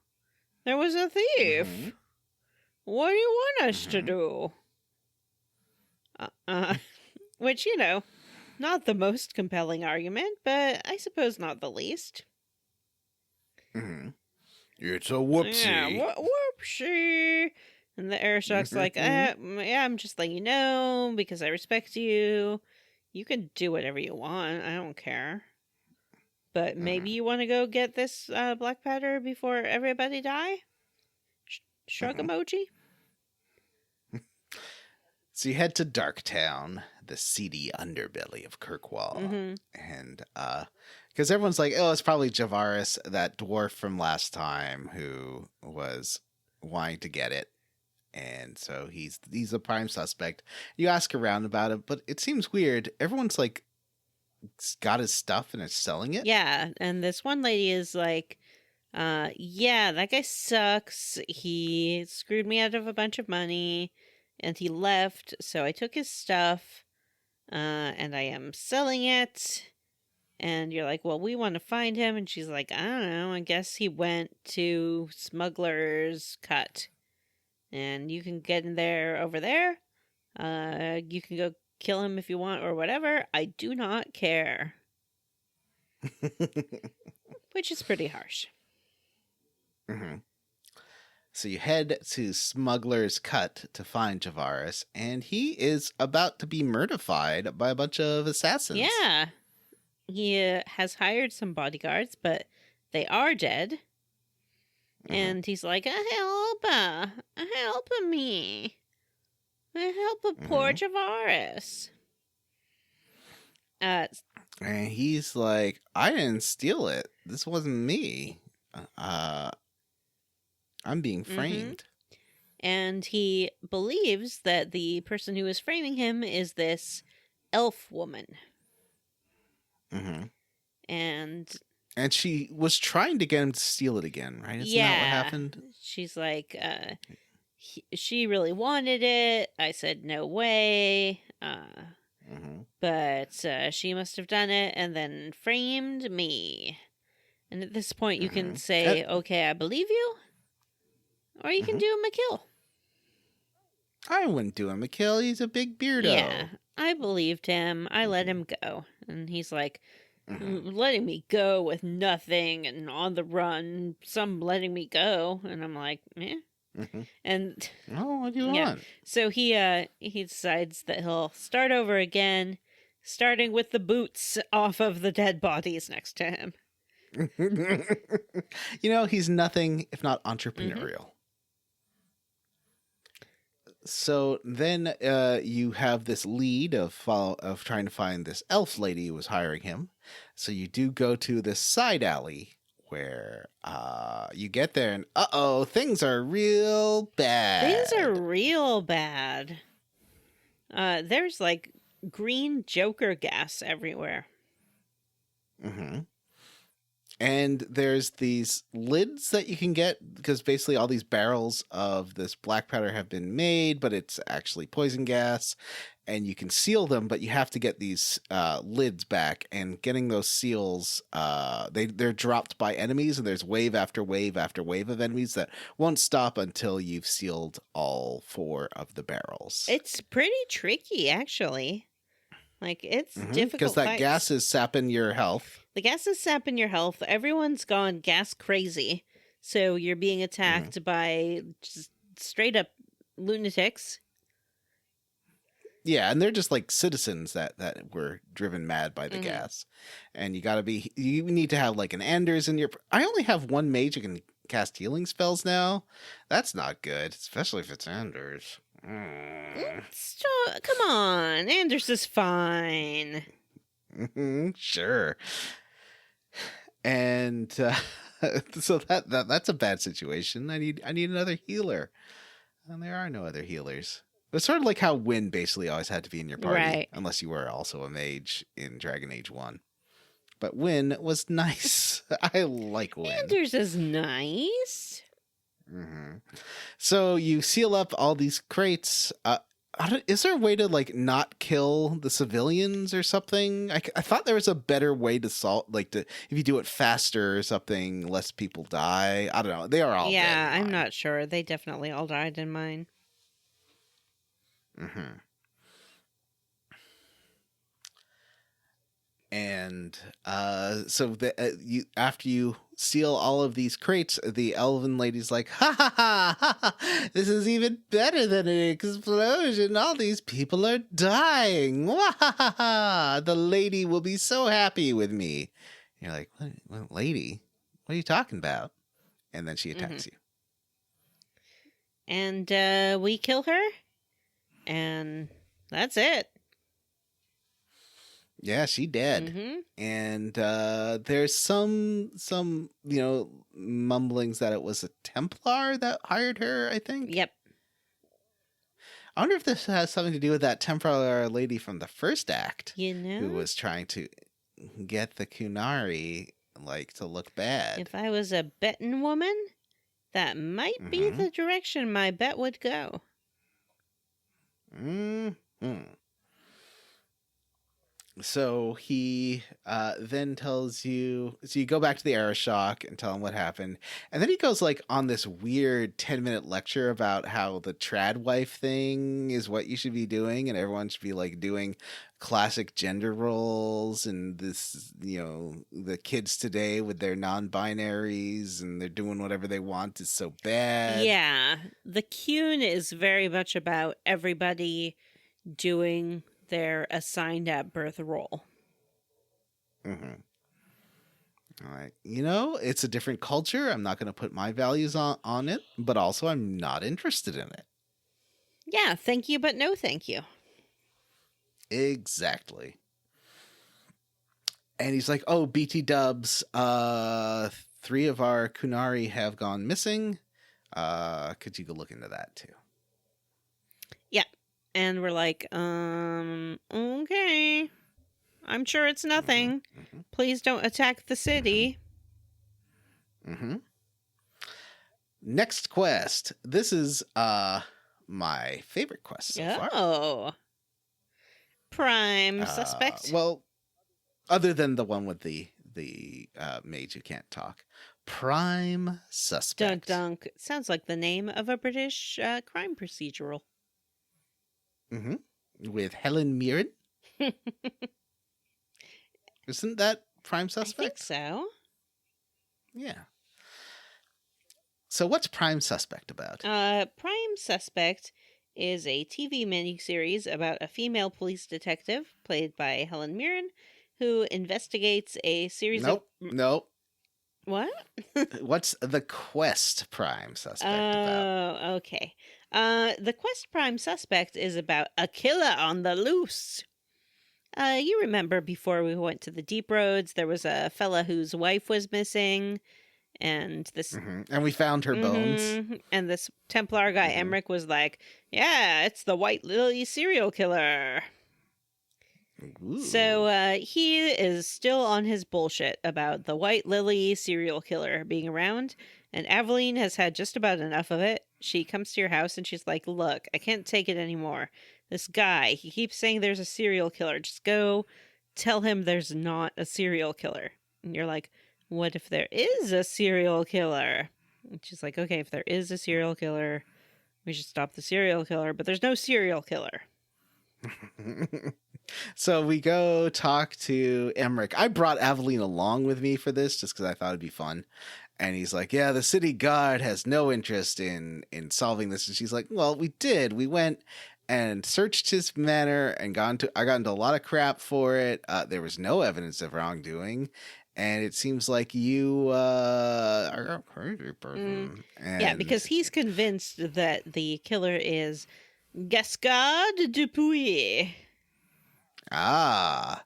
There was a thief. What do you want us to do? Which, you know, not the most compelling argument, but I suppose not the least. It's a whoopsie. Yeah, whoopsie. And the Aeroshock's like, yeah, I'm just letting you know because I respect you. You can do whatever you want. I don't care. But maybe you want to go get this black powder before everybody die? Shrug emoji? So you head to Darktown, the seedy underbelly of Kirkwall. And because everyone's like, oh, it's probably Javaris, that dwarf from last time who was wanting to get it. And so he's a prime suspect. You ask around about it, but it seems weird. Everyone's like got his stuff and is selling it. Yeah, and this one lady is like, yeah, that guy sucks. He screwed me out of a bunch of money and he left. So I took his stuff and I am selling it. And you're like, well, we want to find him. And she's like, I don't know. I guess he went to Smuggler's Cut. And you can get in there over there. You can go kill him if you want or whatever. I do not care. Which is pretty harsh. So you head to Smuggler's Cut to find Javaris, and he is about to be murdified by a bunch of assassins. Yeah. he has hired some bodyguards, but they are dead. And he's like, help me. Help a poor Javaris. And he's like, I didn't steal it. This wasn't me. I'm being framed. And he believes that the person who is framing him is this elf woman. And she was trying to get him to steal it again, right? Isn't that what happened? She's like, she really wanted it. I said, no way. But she must have done it and then framed me. And at this point, you can say, okay, I believe you. Or you can do him a kill. I wouldn't do him a kill. He's a big beardo. Yeah, I believed him. I let him go. And he's like, letting me go with nothing and on the run. Some letting me go. And I'm like, eh. And oh, what do you want? So he decides that he'll start over again, starting with the boots off of the dead bodies next to him. He's nothing if not entrepreneurial. So then you have this lead of trying to find this elf lady who was hiring him. So you do go to this side alley where you get there and things are real bad. Things are real bad. There's like green Joker gas everywhere. And there's these lids that you can get because basically all these barrels of this black powder have been made, but it's actually poison gas. And you can seal them, but you have to get these lids back. And getting those seals, they're dropped by enemies, and there's wave after wave after wave of enemies that won't stop until you've sealed all 4 of the barrels. It's pretty tricky, actually. Like, it's difficult because that fights. gas is sapping your health. The gas is sapping your health. Everyone's gone gas crazy. So you're being attacked by just straight up lunatics. Yeah, and they're just like citizens that were driven mad by the gas. And you need to have like an Anders in your... I only have 1 mage who can cast healing spells now. That's not good, especially if it's Anders. Come on, Anders is fine. Sure. And so that's a bad situation. I need another healer, and there are no other healers. It's sort of like how Wynn basically always had to be in your party, right, unless you were also a mage in Dragon Age 1. But Wynn was nice. I like Wynn. Anders is nice. So you seal up all these crates. Is there a way to like not kill the civilians or something? I thought there was a better way to if you do it faster or something, less people die. I don't know. They are all dead in I'm mine. not sure. They definitely all died in mine. And so after you seal all of these crates, the elven lady's like, ha ha ha, this is even better than an explosion. All these people are dying. Wah, ha, ha, ha. The lady will be so happy with me. You're like, what lady? What are you talking about? And then she attacks you. And we kill her. And that's it. Yeah, she dead. And there's some mumblings that it was a Templar that hired her, I think. Yep. I wonder if this has something to do with that Templar lady from the first act. Who was trying to get the Kunari to look bad. If I was a betting woman, that might be the direction my bet would go. So he then tells you, so you go back to the Aeroshock and tell him what happened. And then he goes on this weird 10-minute lecture about how the trad wife thing is what you should be doing. And everyone should be doing classic gender roles. And this, the kids today with their non-binaries and they're doing whatever they want is so bad. Yeah. The Cune is very much about everybody doing their assigned at birth role. Mm-hmm. All right. You know, it's a different culture. I'm not going to put my values on it, but also I'm not interested in it. Yeah, thank you, but no thank you. Exactly. And he's like, oh, BT dubs, 3 of our Kunari have gone missing. Could you go look into that too? Yeah. And we're like, okay. I'm sure it's nothing. Mm-hmm. Please don't attack the city. Mm-hmm. Next quest. This is my favorite quest so far. Oh. Prime suspect. Well, other than the one with the mage who can't talk. Prime suspect. Dunk dunk. Sounds like the name of a British crime procedural. Mm-hmm. With Helen Mirren. Isn't that Prime Suspect? I think so. Yeah. So what's Prime Suspect about? Prime Suspect is a TV miniseries about a female police detective, played by Helen Mirren, who investigates a series Nope. What? What's the quest Prime Suspect about? Oh, okay. The quest Prime Suspect is about a killer on the loose. You remember before we went to the Deep Roads, there was a fella whose wife was missing, and this... Mm-hmm. And we found her bones. And this Templar guy, Emmerich, was like, yeah, it's the White Lily serial killer. Ooh. So he is still on his bullshit about the White Lily serial killer being around, and Aveline has had just about enough of it. She comes to your house and she's like, look, I can't take it anymore. This guy, he keeps saying there's a serial killer. Just go tell him there's not a serial killer. And you're like, what if there is a serial killer? And she's like, okay, if there is a serial killer, we should stop the serial killer, but there's no serial killer. So we go talk to Emmerich. I brought Aveline along with me for this just because I thought it'd be fun. And he's like, yeah, the city guard has no interest in solving this. And she's like, well, we did. We went and searched his manor and I got into a lot of crap for it. There was no evidence of wrongdoing. And it seems like you are a crazy person. Yeah, because he's convinced that the killer is Gascard Dupuy. Ah,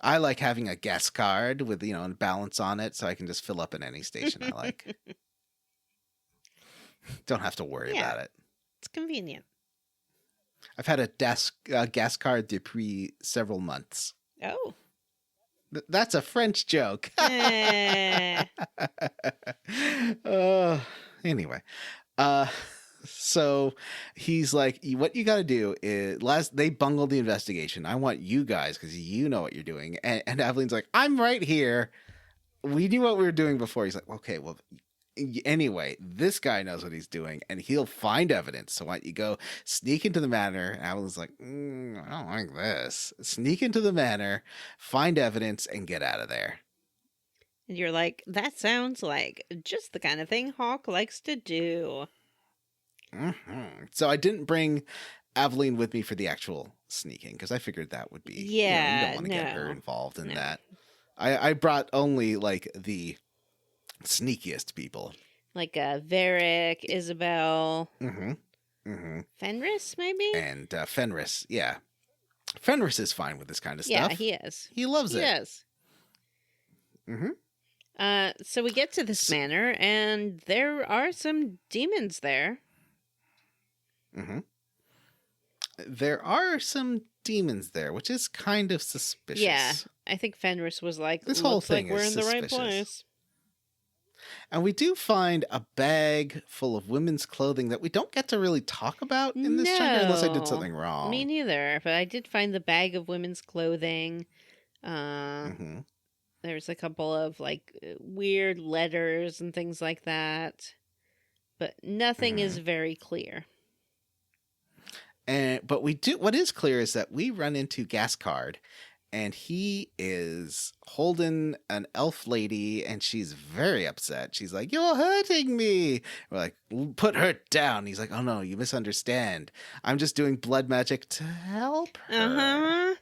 I like having a guest card with, a balance on it so I can just fill up in any station I like. Don't have to worry about it. It's convenient. I've had a gas card depuis several months. Oh. That's a French joke. Anyway. So he's like, what you got to do is they bungled the investigation. I want you guys, because you know what you're doing. And Aveline's like, I'm right here. We knew what we were doing before. He's like, okay, well, anyway, this guy knows what he's doing and he'll find evidence. So why don't you go sneak into the manor? And Aveline's like, I don't like this. Sneak into the manor, find evidence, and get out of there. And you're like, that sounds like just the kind of thing Hawk likes to do. Mm-hmm. So I didn't bring Aveline with me for the actual sneaking because I figured that would be, you don't want to get her involved in that. I brought only like the sneakiest people, like Varric, Isabel, Fenris, maybe, and Fenris. Yeah, Fenris is fine with this kind of stuff. Yeah, he is. He loves it. Yes. So we get to this manor, and there are some demons there. There are some demons there, which is kind of suspicious. Yeah, I think Fenris was like, this whole thing like we're in suspicious. the right place. And we do find a bag full of women's clothing that we don't get to really talk about in this chapter, unless I did something wrong. Me neither, but I did find the bag of women's clothing. There's a couple of like weird letters and things like that, but nothing is very clear. But what is clear is that we run into Gascard, and he is holding an elf lady, and she's very upset. She's like, "You're hurting me." We're like, "Put her down." He's like, "Oh no, you misunderstand. I'm just doing blood magic to help her."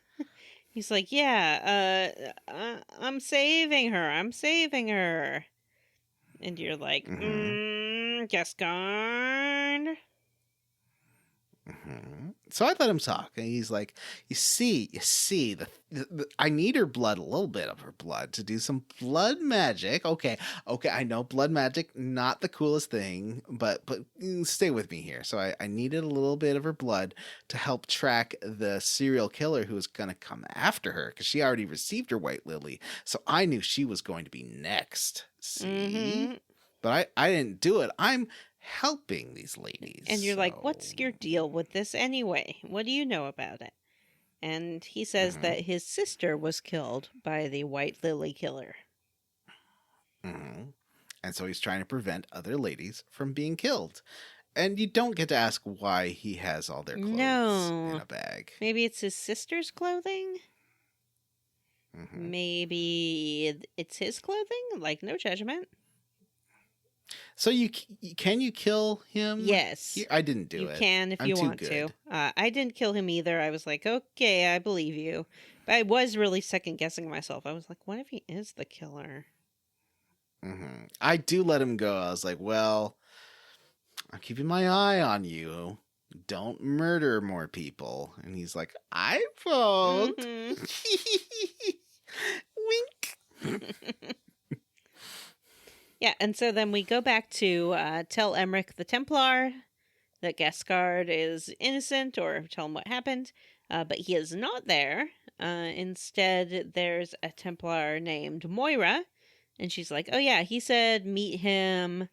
He's like, yeah, I'm saving her. I'm saving her. And you're like, Mm-hmm. Gascard. So I let him talk, and he's like, "You see, I need her blood, a little bit of her blood, to do some blood magic. Okay, I know blood magic, not the coolest thing, but stay with me here. So I needed a little bit of her blood to help track the serial killer who was gonna come after her, because she already received her white lily. So I knew she was going to be next. See." Mm-hmm. But I didn't do it. I'm helping these ladies. And you're like, what's so- your deal with this anyway? What do you know about it? And he says Mhm. that his sister was killed by the White Lily killer. Mhm. And so he's trying to prevent other ladies from being killed. And you don't get to ask why he has all their clothes No. in a bag. Maybe it's his sister's clothing? Mhm. Maybe it's his clothing? Like, no judgment. So can you kill him? Yes. I didn't do You it. can if I'm you too want to. good. I didn't kill him either. I was like, okay, I believe you. But I was really second guessing myself. I was like, what if he is the killer? Mhm. I do let him go. I was like, well, I'm keeping my eye on you. Don't murder more people. And he's like, I won't. Mhm. Wink. Yeah, and so then we go back to tell Emmerich the Templar that Gascard is innocent, or tell him what happened, but he is not there. Instead, there's a Templar named Moira, and she's like, oh yeah, he said meet him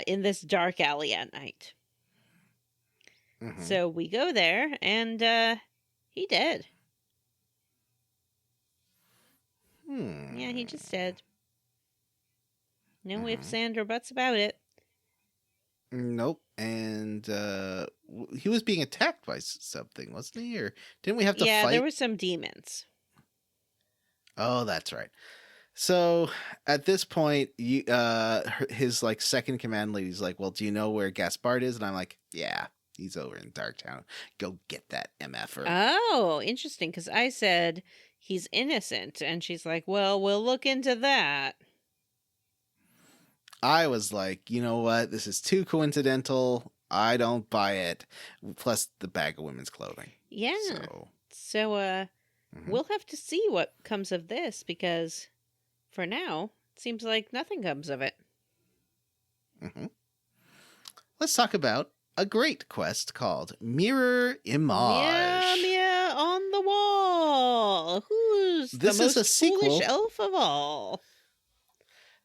in this dark alley at night. Mhm. So we go there, and he dead. Yeah, he just dead. No ifs, and, or buts about it. Nope. And he was being attacked by something, wasn't he? Or didn't we have to Yeah, fight? there were some demons. Oh, that's right. So at this point, his like second command lady's like, "Well, do you know where Gaspard is?" And I'm like, "Yeah, he's over in Darktown. Go get that MFer." Oh, interesting, because I said he's innocent, and she's like, well, we'll look into that. I was like, you know what? This is too coincidental. I don't buy it. Plus the bag of women's clothing. Yeah. So, mhm. we'll have to see what comes of this, because for now, it seems like nothing comes of it. Mhm. Let's talk about a great quest called Mirror Image. Mia on the wall. Who's This the is most a sequel. foolish elf of all?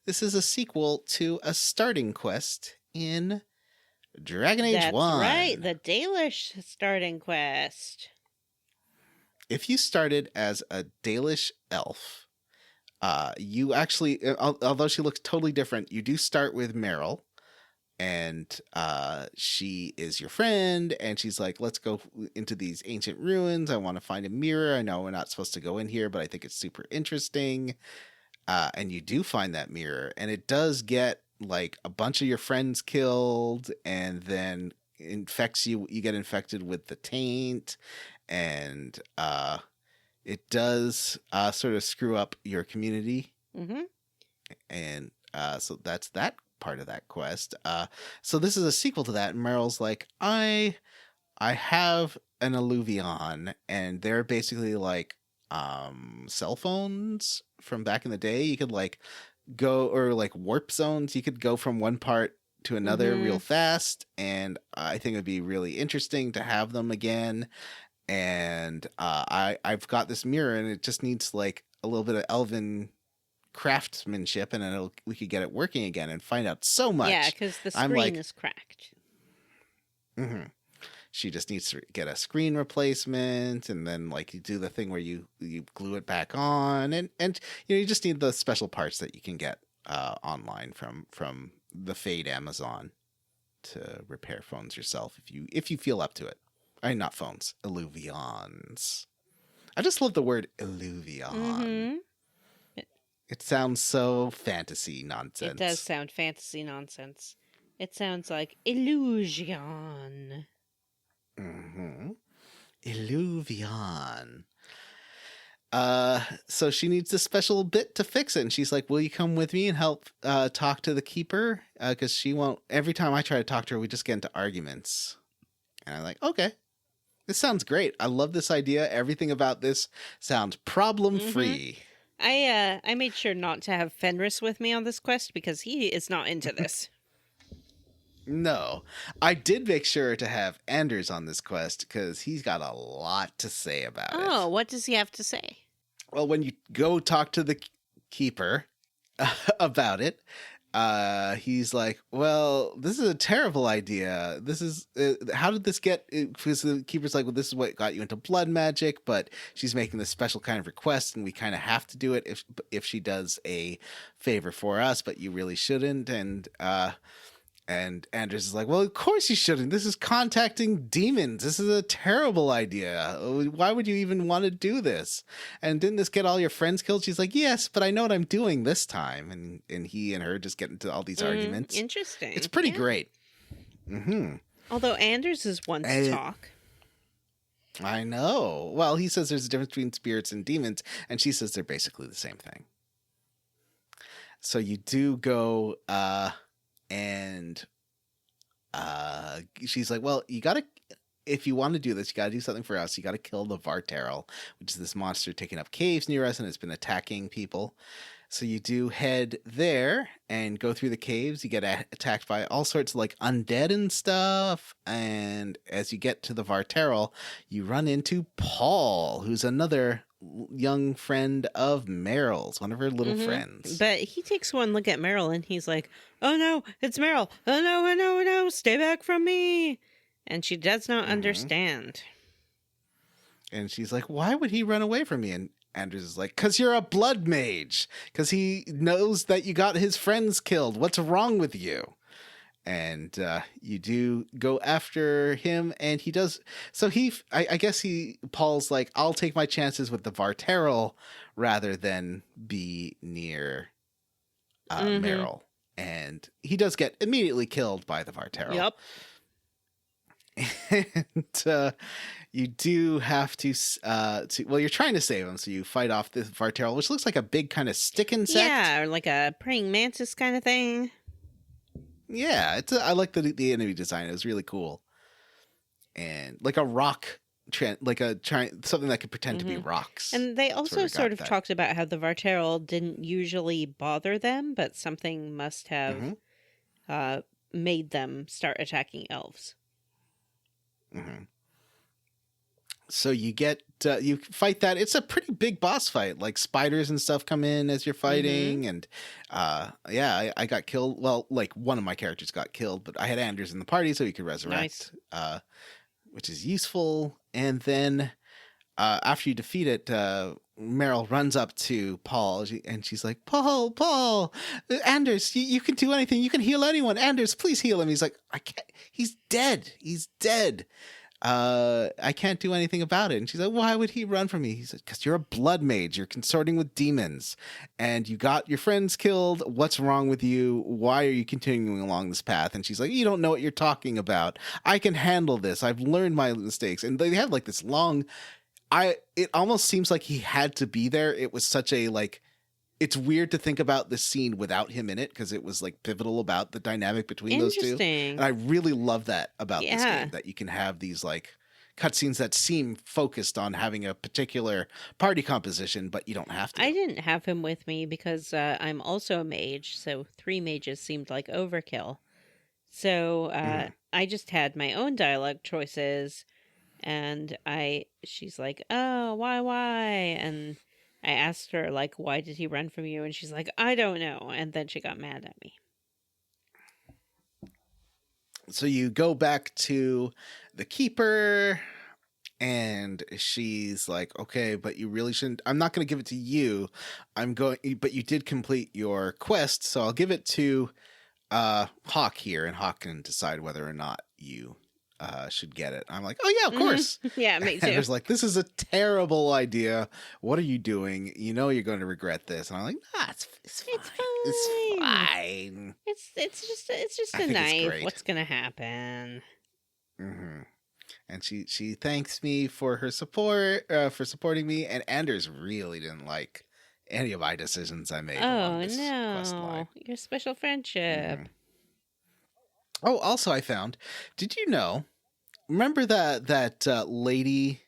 This is a sequel to a starting quest in Dragon Age That's 1. right, the Dalish starting quest. If you started as a Dalish elf, you actually, although she looks totally different, you do start with Meryl, and she is your friend, and she's like, let's go into these ancient ruins. I want to find a mirror. I know we're not supposed to go in here, but I think it's super interesting. And you do find that mirror, and it does get like a bunch of your friends killed, and then infects you. You get infected with the taint, and it does sort of screw up your community. Mm-hmm. And so that's that part of that quest. So this is a sequel to that, and Meryl's like, I have an Eluvian, and they're basically like cell phones from back in the day. You could like go, or like warp zones, you could go from one part to another Mhm. real fast, and I think it'd be really interesting to have them again. And I've got this mirror, and it just needs like a little bit of elven craftsmanship, and then we could get it working again and find out so much. Yeah, because the I'm screen like- is cracked. Mhm. She just needs to get a screen replacement, and then like you do the thing where you glue it back on, and you know, you just need the special parts that you can get online from the Fade Amazon to repair phones yourself if you feel up to it. I mean, not phones, Eluvians. I just love the word Eluvian. Mm-hmm. It sounds so fantasy It nonsense. does sound fantasy nonsense. It sounds like illusion. Mm-hmm. Eluvian. So she needs a special bit to fix it. And she's like, will you come with me and help talk to the keeper? Because she won't. Every time I try to talk to her, we just get into arguments. And I'm like, okay, this sounds great. I love this idea. Everything about this sounds problem free. I made sure not to have Fenris with me on this quest because he is not into this. No, I did make sure to have Anders on this quest because he's got a lot to say about it. Oh, what does he have to say? Well, when you go talk to the keeper about it, he's like, well, this is a terrible idea. This is, how did this get, because the keeper's like, well, this is what got you into blood magic, but she's making this special kind of request, and we kind of have to do it if she does a favor for us, but you really shouldn't, and Anders is like, well, of course you shouldn't. This is contacting demons. This is a terrible idea. Why would you even want to do this? And didn't this get all your friends killed? She's like, yes, but I know what I'm doing this time. And he and her just get into all these arguments. Interesting. It's pretty great. Mm-hmm. Although Anders is one to talk. I know. Well, he says there's a difference between spirits and demons, and she says they're basically the same thing. So you do go... And she's like, well, you gotta, if you want to do this, you gotta do something for us. You gotta kill the Varterel, which is this monster taking up caves near us, and it's been attacking people. So you do head there and go through the caves. You get attacked by all sorts of like undead and stuff. And as you get to the Varterel, you run into Paul, who's another young friend of Meryl's, one of her little friends. But he takes one look at Meryl and he's like, oh no, it's Meryl. Oh no, oh no, oh no, stay back from me. And she does not understand. And she's like, why would he run away from me? And Anders is like, because you're a blood mage. Because he knows that you got his friends killed. What's wrong with you? And you do go after him, and he does. So I guess Paul's like, I'll take my chances with the Varterel rather than be near Meryl. And he does get immediately killed by the Varterel. Yep. And you do have to, well, you're trying to save him, so you fight off this Varterel, which looks like a big kind of stick insect. Yeah, or like a praying mantis kind of thing. Yeah, I like the enemy design. It was really cool. And like a rock, something that could pretend to be rocks. And they also sort of talked about how the Varterel didn't usually bother them, but something must have made them start attacking elves. So you you fight that. It's a pretty big boss fight. Like spiders and stuff come in as you're fighting. And I got killed. Well, like one of my characters got killed, but I had Anders in the party so he could resurrect, which is useful. And then after you defeat it, Meryl runs up to Paul and she's like, Paul, Anders, you can do anything. You can heal anyone. Anders, please heal him. He's like, I can't. He's dead. I can't do anything about it. And she's like, why would he run from me? He said, because you're a blood mage. You're consorting with demons and you got your friends killed. What's wrong with you? Why are you continuing along this path? And she's like, you don't know what you're talking about. I can handle this. I've learned my mistakes. And they had like this long, it almost seems like he had to be there. It was such a it's weird to think about this scene without him in it because it was like pivotal about the dynamic between those two. And I really love that about this game, that you can have these like cutscenes that seem focused on having a particular party composition, but you don't have to. I didn't have him with me because I'm also a mage, so 3 mages seemed like overkill. So I just had my own dialogue choices, and she's like, oh, why? And I asked her, like, why did he run from you? And she's like, I don't know. And then she got mad at me. So you go back to the keeper, and she's like, okay, but you really shouldn't. I'm not going to give it to you. But you did complete your quest, so I'll give it to Hawk here, and Hawk can decide whether or not you should get it. I'm like, oh yeah, of course. Yeah, me too. And there's like, this is a terrible idea. What are you doing? You know you're going to regret this. And I'm like, nah, it's fine. It's fine. It's just a knife. What's gonna happen? And she thanks me for her support, for supporting me. And Anders really didn't like any of my decisions I made along Oh this quest line. no, your special friendship. Mhm. Oh, also I found. Did you know? Remember that lady?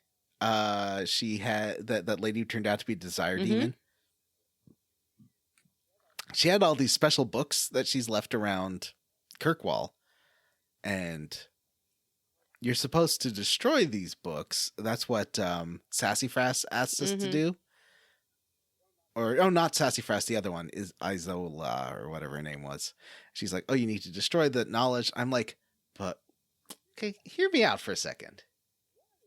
She had that lady who turned out to be a desire Mhm. demon. She had all these special books that she's left around Kirkwall, and you're supposed to destroy these books. That's what Sassafras asked us to Mhm. do. Or, oh, not Sassafras, the other one is Isola or whatever her name was. She's like, oh, you need to destroy the knowledge. I'm like, but, okay, hear me out for a second.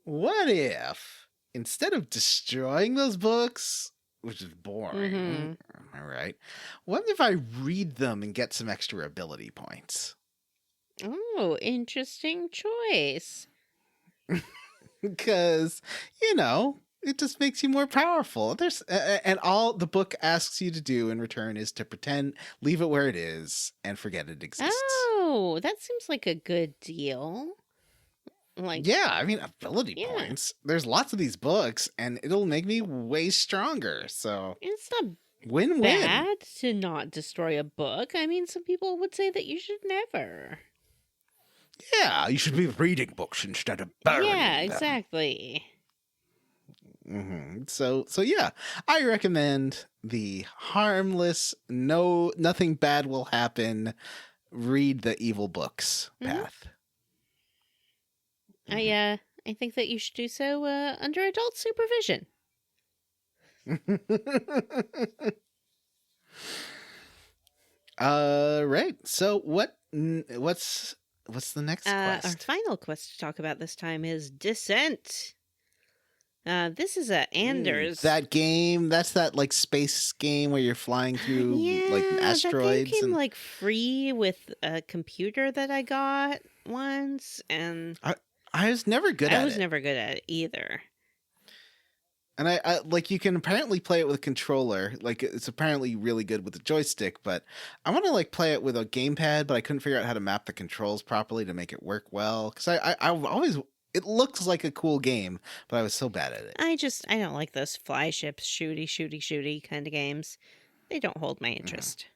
What if, instead of destroying those books, which is boring, Mhm. all right, what if I read them and get some extra ability points? Oh, interesting choice. Because, it just makes you more powerful. There's and all the book asks you to do in return is to pretend, leave it where it is, and forget it exists. Oh, that seems like a good deal. Like, Yeah, I mean, ability yeah. points. There's lots of these books, and it'll make me way stronger. So, it's not win-win. bad to not destroy a book. I mean, some people would say that you should never. Yeah, you should be reading books instead of burning Yeah, them. exactly. So yeah, I recommend the harmless, nothing bad will happen, read the evil books path. I think that you should do so under adult supervision. Right. So what's the next Our quest? final quest to talk about this time is Descent. This is Anders. That game, that's that like space game where you're flying through like asteroids. That game came and like free with a computer that I got once, and I was never good at it. I was never good at it either. And I like, you can apparently play it with a controller. Like, it's apparently really good with a joystick, but I want to like play it with a gamepad, but I couldn't figure out how to map the controls properly to make it work well. Because I always, it looks like a cool game, but I was so bad at it. I don't like those fly ships, shooty kind of games. They don't hold my interest.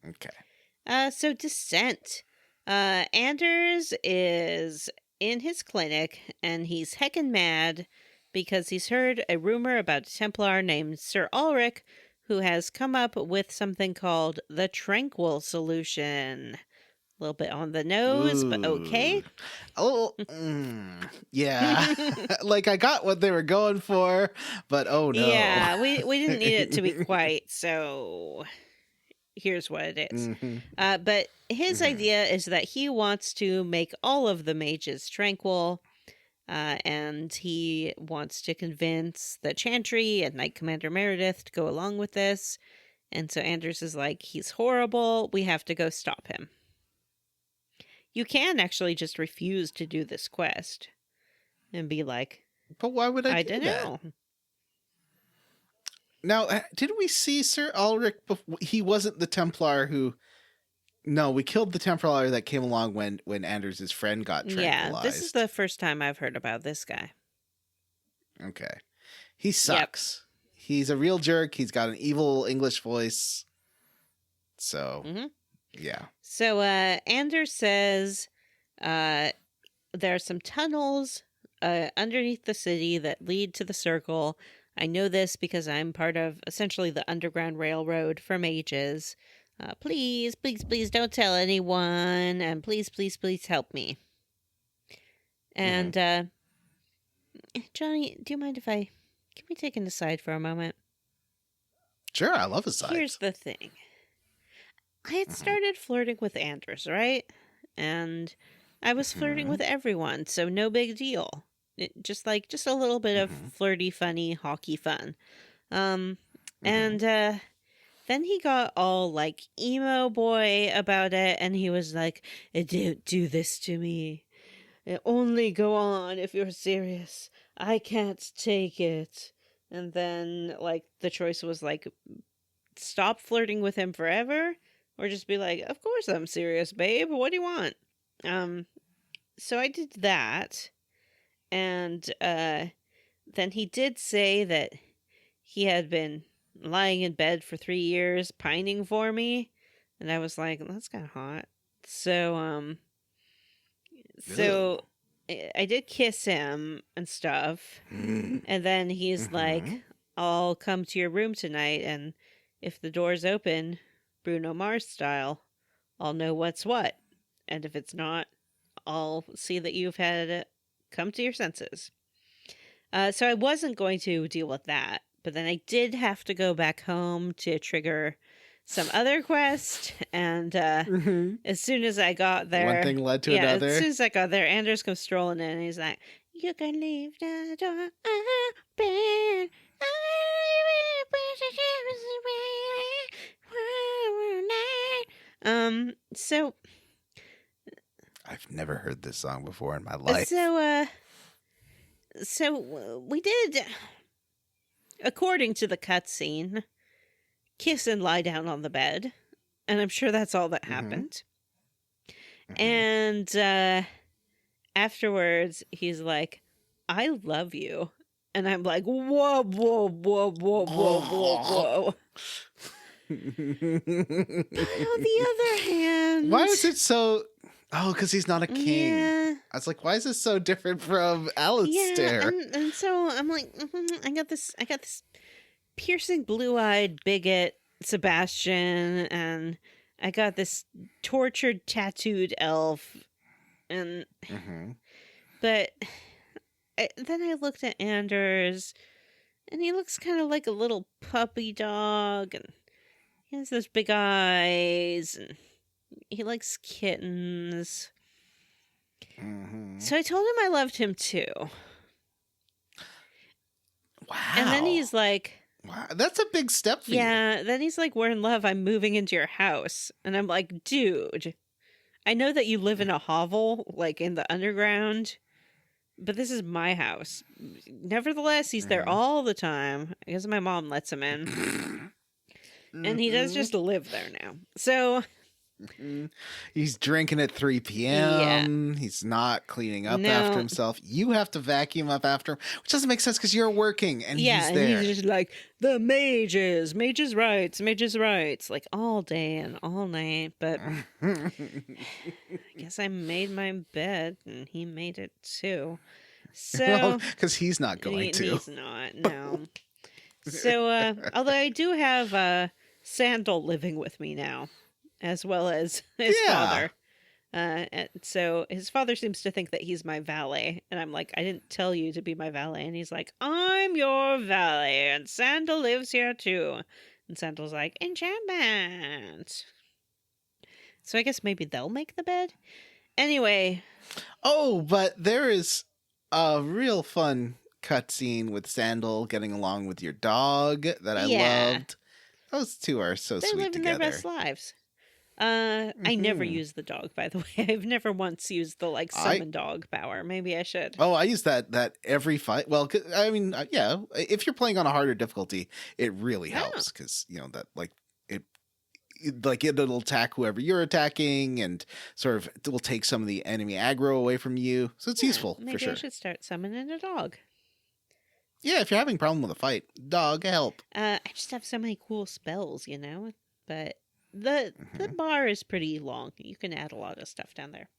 Okay. So Descent. Anders is in his clinic, and he's heckin' mad because he's heard a rumor about a Templar named Sir Ulrich who has come up with something called the Tranquil Solution. A little bit on the nose, but okay. Oh, yeah. Like, I got what they were going for, but oh no. Yeah, we didn't need it to be quite, so here's what it is. But his idea is that he wants to make all of the mages tranquil, and he wants to convince the Chantry and Knight Commander Meredith to go along with this. And so Anders is like, he's horrible. We have to go stop him. You can actually just refuse to do this quest and be like, but why would I I do don't that? know. Now, did we see Sir Ulrich? He wasn't the Templar who... No, we killed the Templar that came along when Anders' friend got tranquilized. Yeah, this is the first time I've heard about this guy. Okay. He sucks. Yep. He's a real jerk. He's got an evil English voice. So, yeah. So, Anders says there are some tunnels underneath the city that lead to the circle. I know this because I'm part of essentially the Underground Railroad for mages. Please don't tell anyone, and please help me. And Johnny, do you mind if can we take an aside for a moment? Sure, I love asides. Here's the thing. I had started flirting with Anders, right? And I was flirting with everyone, so no big deal. Just a little bit of flirty, funny, hockey fun. And then he got all like emo boy about it, and he was like, "Don't do this to me. Only go on if you're serious. I can't take it." And then like the choice was like, stop flirting with him forever, or just be like, "Of course I'm serious, babe. What do you want?" so I did that, and then he did say that he had been lying in bed for 3 years, pining for me, and I was like, that's kind of hot. So Ew. I did kiss him and stuff, and then he's like, I'll come to your room tonight, and if the door's open, Bruno Mars style, I'll know what's what. And if it's not, I'll see that you've had come to your senses. So I wasn't going to deal with that, but then I did have to go back home to trigger some other quest, and as soon as I got there, One thing led to as another. soon as I got there, Anders comes strolling in, and he's like, "You can leave the door open. So I've never heard this song before in my life. So we did, according to the cutscene, kiss and lie down on the bed, and I'm sure that's all that happened. And afterwards, he's like, "I love you," and I'm like, "Whoa, whoa, whoa, whoa, whoa, whoa, whoa." But on the other hand, Why is it so? Oh, because he's not a king. Yeah. I was like, why is this so different from Alistair? Yeah, and so I'm like, I got this piercing blue-eyed bigot Sebastian, and I got this tortured tattooed elf, and but then I looked at Anders, and he looks kind of like a little puppy dog, and he has those big eyes, and he likes kittens. So I told him I loved him too. Wow. And then he's like, wow, that's a big step for you. yeah, then he's like, "We're in love, I'm moving into your house." And I'm like, dude, I know that you live in a hovel, like in the underground, but this is my house. Nevertheless, he's there all the time. I guess my mom lets him in. And he does just live there now. So he's drinking at 3 p.m. He's not cleaning up after himself. You have to vacuum up after him, which doesn't make sense because you're working and he's there. And he's just like, the mages rights, like all day and all night. But I guess I made my bed and he made it too. So because he's not going to. He's not, no. So although I do have Sandal living with me now, as well as his father. And so his father seems to think that he's my valet. And I'm like, I didn't tell you to be my valet. And he's like, I'm your valet. And Sandal lives here too. And Sandal's like, enchantment. So I guess maybe they'll make the bed. Anyway. Oh, but there is a real fun cutscene with Sandal getting along with your dog that I loved. Those two are so sweet together. They're living their best lives. I never use the dog, by the way. I've never once used the summon dog power. Maybe I should. Oh, I use that every fight. Well, I mean, yeah, if you're playing on a harder difficulty, it really helps because that it'll attack whoever you're attacking and sort of it will take some of the enemy aggro away from you. So it's useful for sure. Maybe I should start summoning a dog. Yeah, if you're having a problem with a fight, dog help. I just have so many cool spells, but the bar is pretty long. You can add a lot of stuff down there.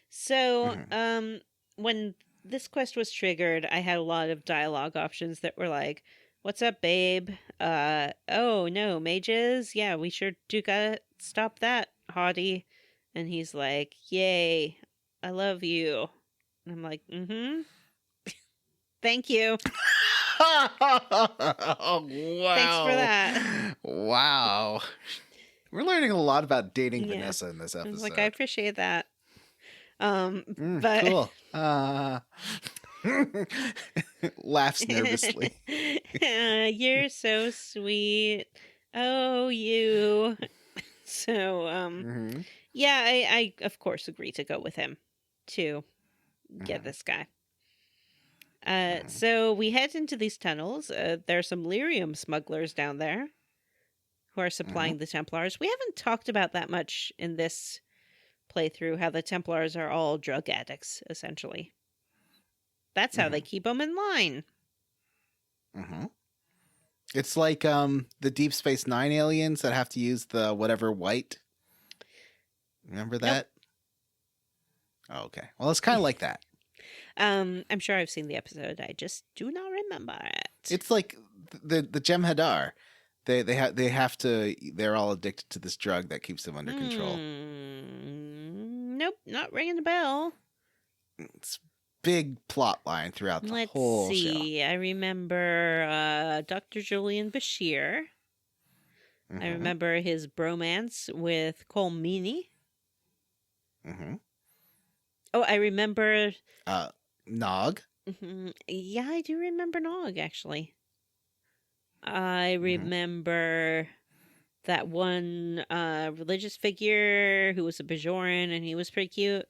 So, when this quest was triggered, I had a lot of dialogue options that were like, "What's up, babe? Oh no, mages? Yeah, we sure do gotta stop that, hottie." And he's like, "Yay, I love you." And I'm like, Thank you. Oh, wow. Thanks for that. Wow. We're learning a lot about dating Vanessa in this episode. I was like, I appreciate that. But cool. Laughs nervously. You're so sweet. Oh, you. So, yeah, I of course agree to go with him to get this guy. So we head into these tunnels. There are some lyrium smugglers down there who are supplying the Templars. We haven't talked about that much in this playthrough how the Templars are all drug addicts, essentially. That's how they keep them in line. Mm-hmm. It's like the Deep Space Nine aliens that have to use the whatever white. Remember that? Nope. Oh, okay. Well, it's kind of like that. I'm sure I've seen the episode. I just do not remember it. It's like the Jem'Hadar. They have to. They're all addicted to this drug that keeps them under control. Nope, not ringing the bell. It's big plot line throughout the whole show. Let's see. I remember Dr. Julian Bashir. Mm-hmm. I remember his bromance with Cole Meany. Mm-hmm. Oh, I remember... Nog. Mm-hmm. Yeah, I do remember Nog, actually. I remember that one religious figure who was a Bajoran, and he was pretty cute.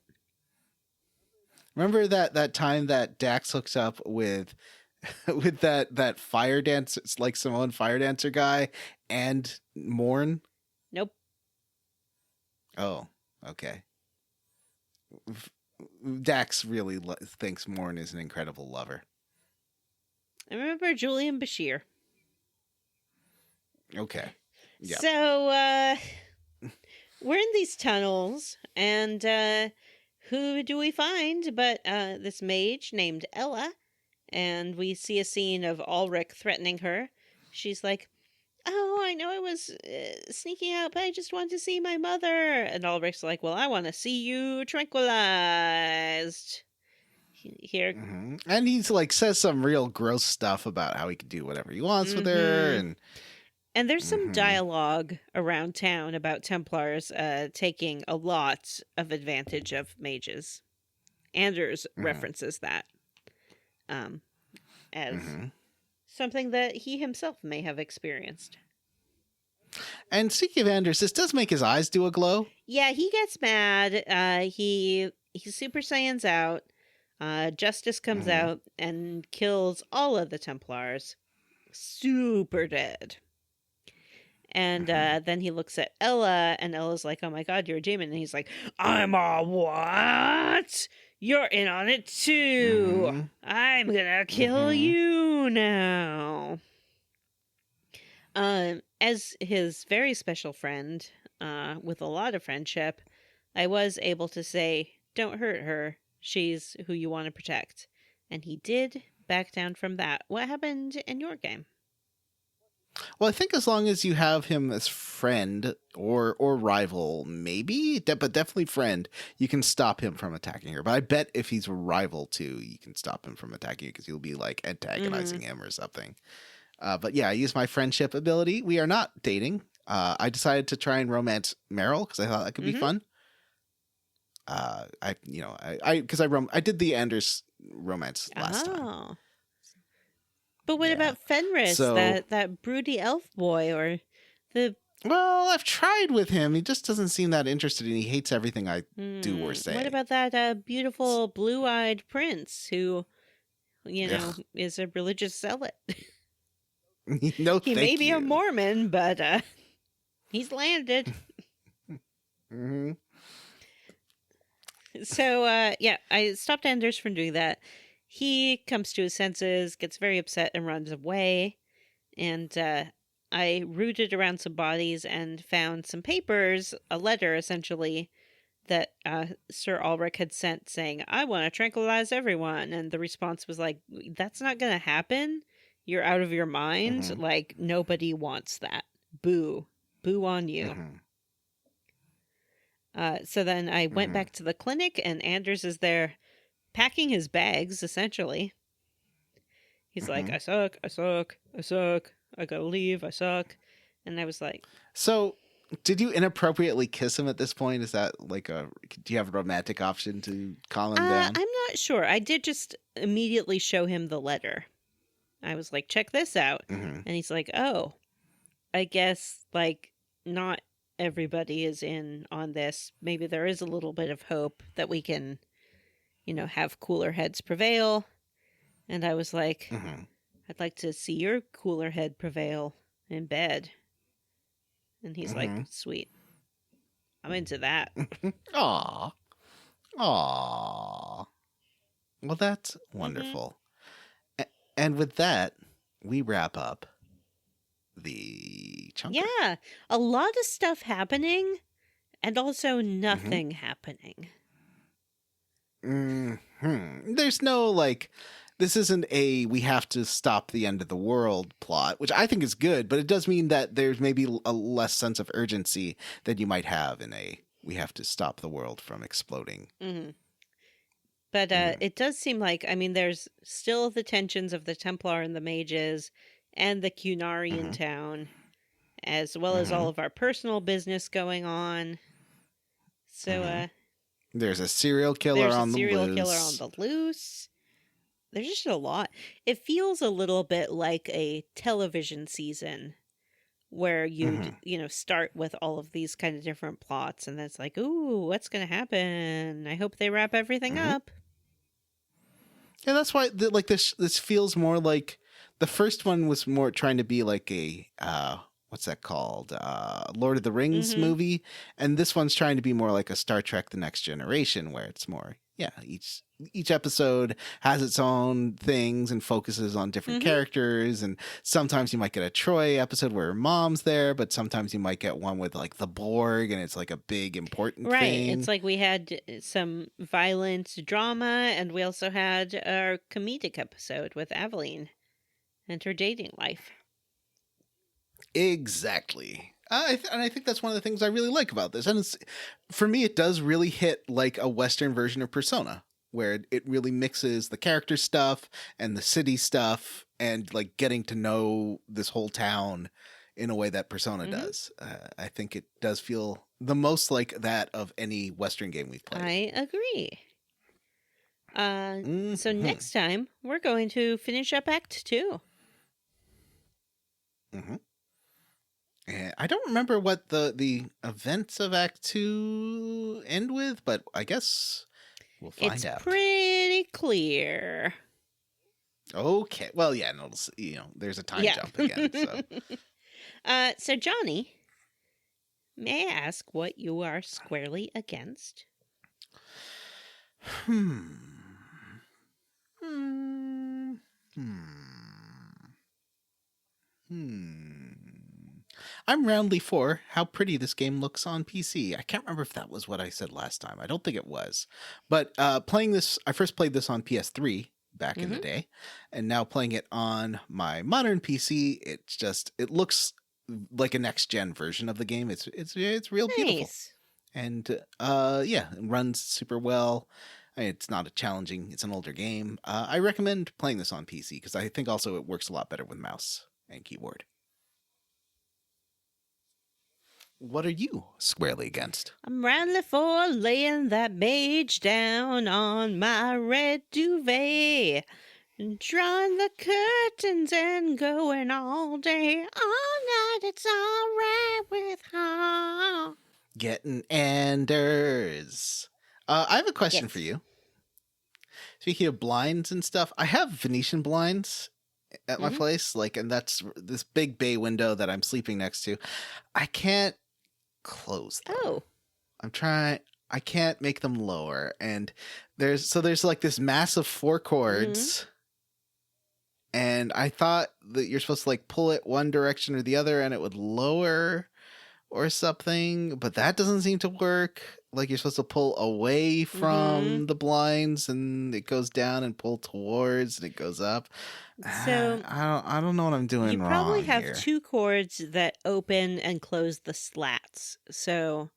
Remember that time that Dax hooks up with that fire dancer, like Simone fire dancer guy, and Morn? Nope. Oh, okay. Dax really thinks Morn is an incredible lover. I remember Julian Bashir. Okay. Yep. So, we're in these tunnels, and who do we find but this mage named Ella? And we see a scene of Ulrich threatening her. She's like, "Oh, I know I was sneaking out, but I just want to see my mother." And Ulrich's like, "Well, I want to see you tranquilized." Here. Mm-hmm. And he's like says some real gross stuff about how he can do whatever he wants with her, and there's some dialogue around town about Templars taking a lot of advantage of mages. Anders references that as something that he himself may have experienced. And speaking of Anders, this does make his eyes do a glow. Yeah, he gets mad. He Super Saiyans out. Justice comes out and kills all of the Templars. Super dead. And then he looks at Ella, and Ella's like, "Oh my god, you're a demon." And he's like, "I'm a what? You're in on it too. I'm gonna kill you now." As his very special friend, with a lot of friendship, I was able to say, "Don't hurt her. She's who you want to protect." And he did back down from that. What happened in your game? Well, I think as long as you have him as friend or rival, maybe, but definitely friend, you can stop him from attacking her. But I bet if he's a rival too, you can stop him from attacking you because you'll be like antagonizing him or something. But yeah, I use my friendship ability. We are not dating. I decided to try and romance Meryl because I thought that could be fun. I did the Anders romance last time. But what about Fenris, that broody elf boy, or the... Well, I've tried with him. He just doesn't seem that interested, and he hates everything I do or say. What about that beautiful blue-eyed prince who, is a religious zealot? No, he may be a Mormon, but he's landed. So, I stopped Anders from doing that. He comes to his senses, gets very upset, and runs away. And I rooted around some bodies and found some papers, a letter, essentially, that Sir Ulrich had sent saying, "I want to tranquilize everyone." And the response was like, "That's not going to happen. You're out of your mind. Like, nobody wants that. Boo. Boo on you." So then I went back to the clinic, and Anders is there packing his bags, essentially. He's like, I suck, I gotta leave, I suck. And I was like... So, did you inappropriately kiss him at this point? Is that like do you have a romantic option to calm him down? I'm not sure. I did just immediately show him the letter. I was like, check this out. And he's like, oh, I guess, like, not everybody is in on this. Maybe there is a little bit of hope that we can... have cooler heads prevail. And I was like, I'd like to see your cooler head prevail in bed. And he's like, sweet. I'm into that. Aw. Aw. Well, that's wonderful. And with that, we wrap up the chunker. Yeah, a lot of stuff happening and also Mm-hmm. nothing happening. There's no, like, this isn't a we have to stop the end of the world plot, which I think is good, but it does mean that there's maybe a less sense of urgency than you might have in a we have to stop the world from exploding. Mm-hmm. But it does seem like, I mean, there's still the tensions of the Templar and the mages and the Cunari in town, as well as all of our personal business going on. So There's a serial killer there's on a the serial loose. killer on the loose. There's just a lot. It feels a little bit like a television season where you start with all of these kind of different plots, and then it's like, ooh, what's going to happen? I hope they wrap everything up. Yeah, that's why this feels more like the first one was more trying to be like a what's that called? Lord of the Rings movie, and this one's trying to be more like a Star Trek: The Next Generation, where it's more each episode has its own things and focuses on different characters, and sometimes you might get a Troy episode where her mom's there, but sometimes you might get one with like the Borg and it's like a big important thing. It's like we had some violent drama, and we also had our comedic episode with Aveline and her dating life. Exactly. And I think that's one of the things I really like about this. And for me, it does really hit like a Western version of Persona, where it really mixes the character stuff and the city stuff and like getting to know this whole town in a way that Persona does. I think it does feel the most like that of any Western game we've played. I agree. So next time, we're going to finish up Act 2. I don't remember what the events of Act 2 end with, but I guess we'll find out. It's pretty clear. Okay. Well, yeah, no, there's a time jump again. So Johnny, may I ask what you are squarely against? I'm roundly for how pretty this game looks on PC. I can't remember if that was what I said last time. I don't think it was. But playing this, I first played this on PS3 back in the day, and now playing it on my modern PC, it looks like a next gen version of the game. It's real beautiful. And it runs super well. I mean, it's not it's an older game. I recommend playing this on PC because I think also it works a lot better with mouse and keyboard. What are you squarely against? I'm roundly for laying that mage down on my red duvet, drawing the curtains and going all day, all night. It's all right with her. Getting Anders. I have a question for you. Speaking of blinds and stuff, I have Venetian blinds at my place, and that's this big bay window that I'm sleeping next to. I can't close them. I can't make them lower, and there's like this massive 4 chords, and I thought that you're supposed to like pull it one direction or the other and it would lower or something, but that doesn't seem to work. Like you're supposed to pull away from the blinds and it goes down, and pull towards and it goes up. So I don't know what I'm doing wrong. You probably have here. 2 chords that open and close the slats. So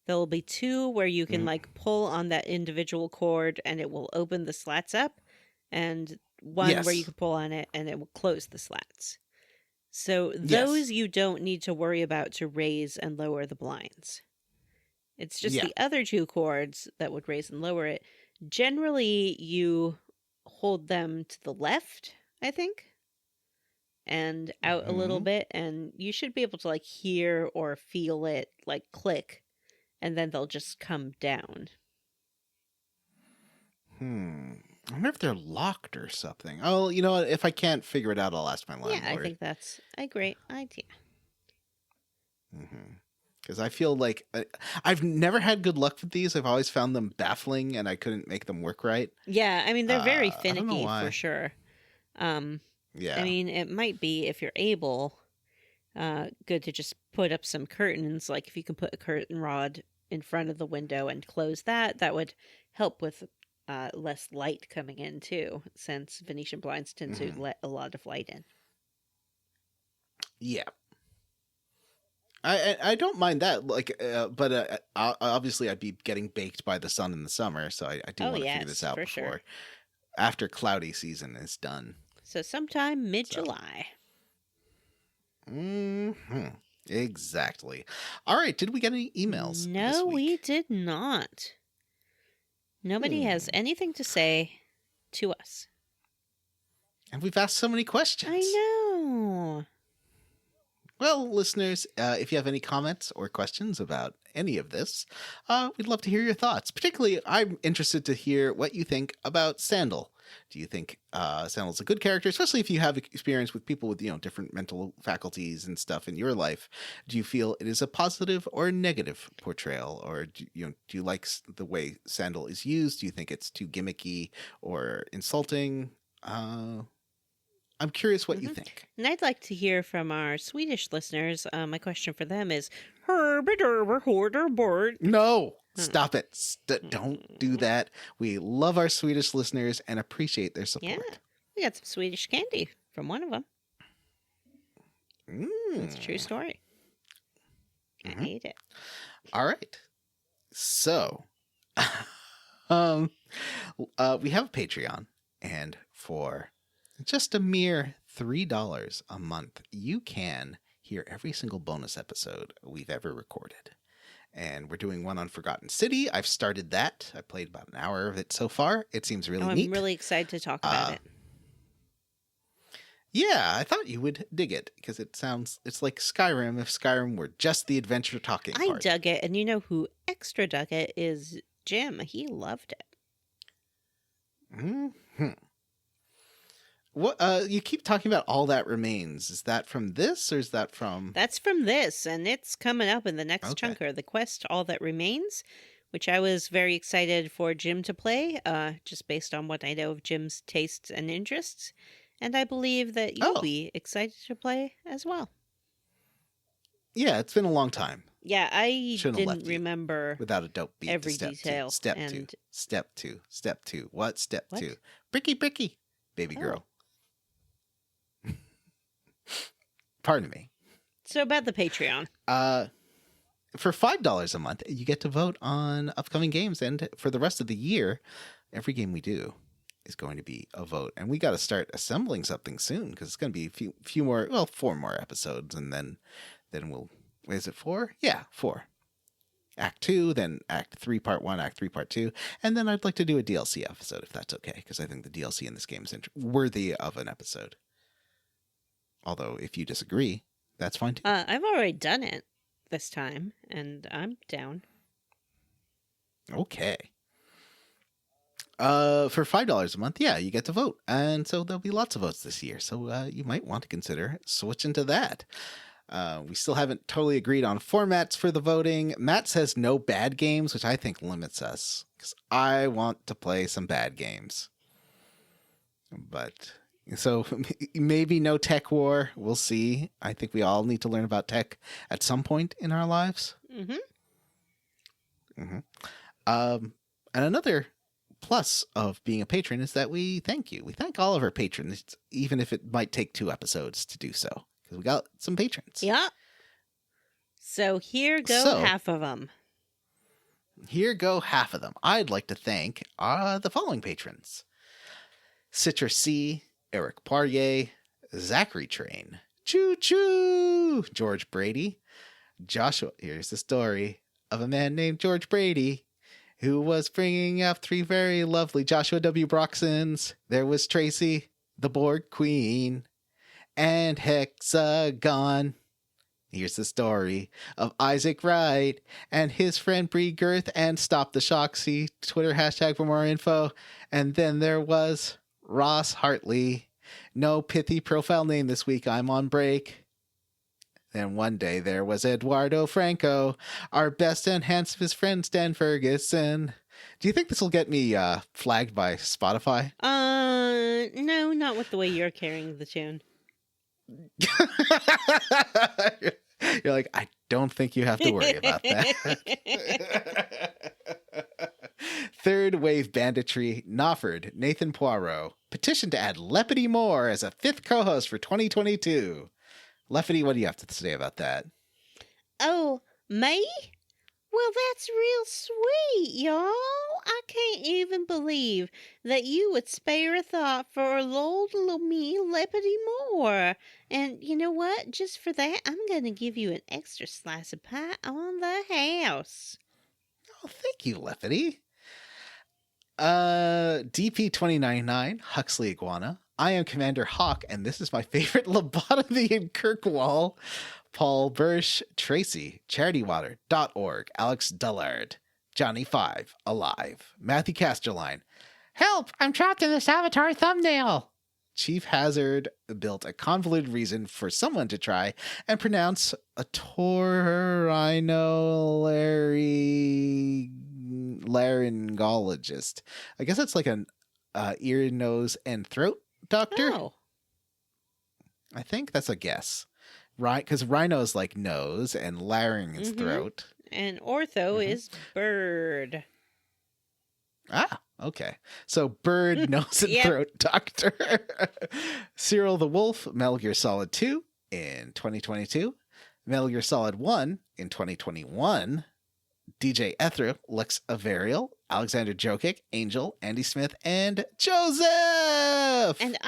there'll be 2 where you can like pull on that individual chord and it will open the slats up, and one where you can pull on it and it will close the slats. So those you don't need to worry about to raise and lower the blinds. It's just the other 2 chords that would raise and lower it. Generally, you hold them to the left, I think, and out a little bit, and you should be able to like hear or feel it like click, and then they'll just come down. I wonder if they're locked or something. Oh, you know what? If I can't figure it out, I'll ask my landlord. Yeah, I think that's a great idea. Because I feel like I've never had good luck with these. I've always found them baffling, and I couldn't make them work right. Yeah, I mean, they're very I don't know finicky why. for sure. I Yeah. mean, it might be, if you're able, good to just put up some curtains. Like if you can put a curtain rod in front of the window and close that, that would help with less light coming in too, since Venetian blinds tend to let a lot of light in. Yeah. I don't mind that, like, but obviously I'd be getting baked by the sun in the summer, so I do want to figure this out for before sure. after cloudy season is done. So sometime mid-July. Exactly. All right. Did we get any emails? No, this week? we did not. Nobody has anything to say to us. And we've asked so many questions. I know. Well, listeners, if you have any comments or questions about any of this, we'd love to hear your thoughts. Particularly, I'm interested to hear what you think about Sandal. Do you think Sandal's a good character, especially if you have experience with people with different mental faculties and stuff in your life? Do you feel it is a positive or negative portrayal, or do you like the way Sandal is used? Do you think it's too gimmicky or insulting? I'm curious what you think. And I'd like to hear from our Swedish listeners. My question for them is, No, stop it. Don't do that. We love our Swedish listeners and appreciate their support. Yeah, we got some Swedish candy from one of them. It's a true story. I ate it. All right. So, we have a Patreon, and for just a mere $3 a month, you can hear every single bonus episode we've ever recorded. And we're doing one on Forgotten City. I've started that. I played about an hour of it so far. It seems really neat. I'm really excited to talk about it. Yeah, I thought you would dig it because it's like Skyrim if Skyrim were just the adventure talking part. I dug it, and you know who extra dug it is Jim. He loved it. What you keep talking about All That Remains. Is that from this or is that from That's from this, and it's coming up in the next chunker, The Quest All That Remains, which I was very excited for Jim to play, just based on what I know of Jim's tastes and interests. And I believe that you'll be excited to play as well. Yeah, it's been a long time. Yeah, I didn't you remember without a dope beat. every Step detail. Step two. What? Step two. Bricky, baby girl. Pardon me. So about the Patreon. For $5 a month, you get to vote on upcoming games, and for the rest of the year, every game we do is going to be a vote. And we got to start assembling something soon because it's going to be a few more, 4 more episodes, and then we'll. Is it 4? Yeah, 4. Act 2, then Act 3, Part 1, Act 3, Part 2, and then I'd like to do a DLC episode if that's okay, because I think the DLC in this game is worthy of an episode. Although, if you disagree, that's fine too. I've already done it this time, and I'm down. Okay. For $5 a month, yeah, you get to vote, and so there'll be lots of votes this year. So you might want to consider switching to that. We still haven't totally agreed on formats for the voting. Matt says no bad games, which I think limits us, because I want to play some bad games. But so maybe no tech war. We'll see. I think we all need to learn about tech at some point in our lives. And another plus of being a patron is that we thank you. We thank all of our patrons, even if it might take 2 episodes to do so, because we got some patrons. Yeah. So here go half of them. Here go half of them. I'd like to thank the following patrons: Citra C, Eric Poirier, Zachary Train, Choo Choo, George Brady, Joshua. Here's the story of a man named George Brady who was bringing up 3 very lovely Joshua W. Broxons. There was Tracy, the Borg Queen, and Hexagon. Here's the story of Isaac Wright and his friend Bree Girth and Stop the Shoxy, Twitter hashtag for more info. And then there was Ross Hartley. No pithy profile name this week. I'm on break. Then one day there was Eduardo Franco, our best and handsomest friend Stan Ferguson. Do you think this will get me flagged by Spotify? No, not with the way you're carrying the tune. You're like, I don't think you have to worry about that. Third wave banditry, Knopford, Nathan Poirot, petition to add Lepity Moore as a 5th co-host for 2022. Lefty, what do you have to say about that? Oh, me? Well, that's real sweet, y'all. I can't even believe that you would spare a thought for old little me, Lepity Moore. And you know what? Just for that, I'm going to give you an extra slice of pie on the house. Oh, thank you, Lefty. DP299, Huxley Iguana. I am Commander Hawk, and this is my favorite lobotomy in Kirkwall. Paul Bursch, Tracy, CharityWater.org, Alex Dullard, Johnny5, Alive, Matthew Casterline. Help! I'm trapped in this avatar thumbnail! Chief Hazard built a convoluted reason for someone to try and pronounce a laryngologist. I guess it's like an ear, nose, and throat doctor. Oh. I think that's a guess. Right, because rhino is like nose and larynx is throat. And ortho is bird. Ah, okay. So bird, nose, and throat doctor. Cyril the Wolf, Metal Gear Solid 2 in 2022. Metal Gear Solid 1 in 2021. DJ Ethro, Lex Averial, Alexander Jokic, Angel, Andy Smith, and Joseph! And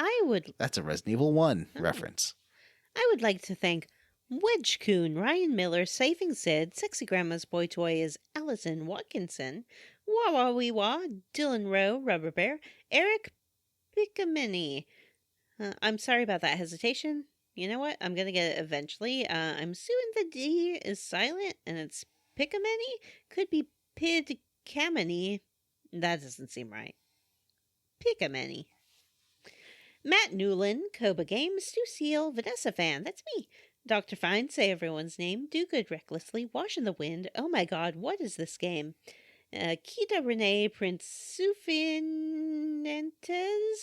That's a Resident Evil 1 reference. I would like to thank Wedge Coon, Ryan Miller, Saving Sid, Sexy Grandma's Boy Toy is Allison Watkinson, Wawa Wee Wah, Dylan Rowe, Rubber Bear, Eric Pickamini. I'm sorry about that hesitation. You know what? I'm going to get it eventually. I'm assuming the D is silent and it's Pickamini. Could be Pidcamini. That doesn't seem right. Pickamini. Matt Newland, Koba Games, Stu Seal, Vanessa Fan, that's me. Dr. Fine, say everyone's name, Do Good Recklessly, Wash in the Wind, oh my god, what is this game? Kita Renee, Prince Sufinentes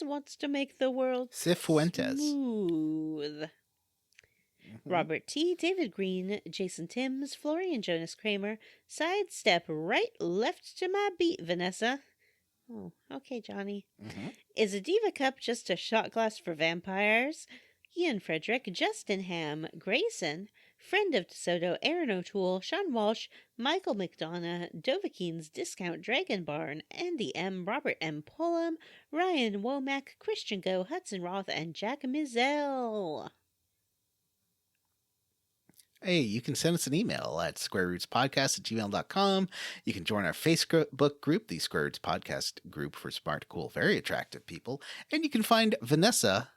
wants to make the world Cifuentes. smooth. Robert T., David Green, Jason Timms, Florian Jonas Kramer, sidestep right, left to my beat, Vanessa. Oh, okay, Johnny. Is a Diva Cup just a shot glass for vampires? Ian Frederick, Justin Ham, Grayson, Friend of DeSoto, Aaron O'Toole, Sean Walsh, Michael McDonough, Dovahkien's Discount Dragon Barn, Andy M., Robert M. Pullum, Ryan Womack, Christian Go, Hudson Roth, and Jack Mizell. Hey, you can send us an email at squarerootspodcast@gmail.com. You can join our Facebook group, the Square Roots Podcast group for smart, cool, very attractive people. And you can find Vanessa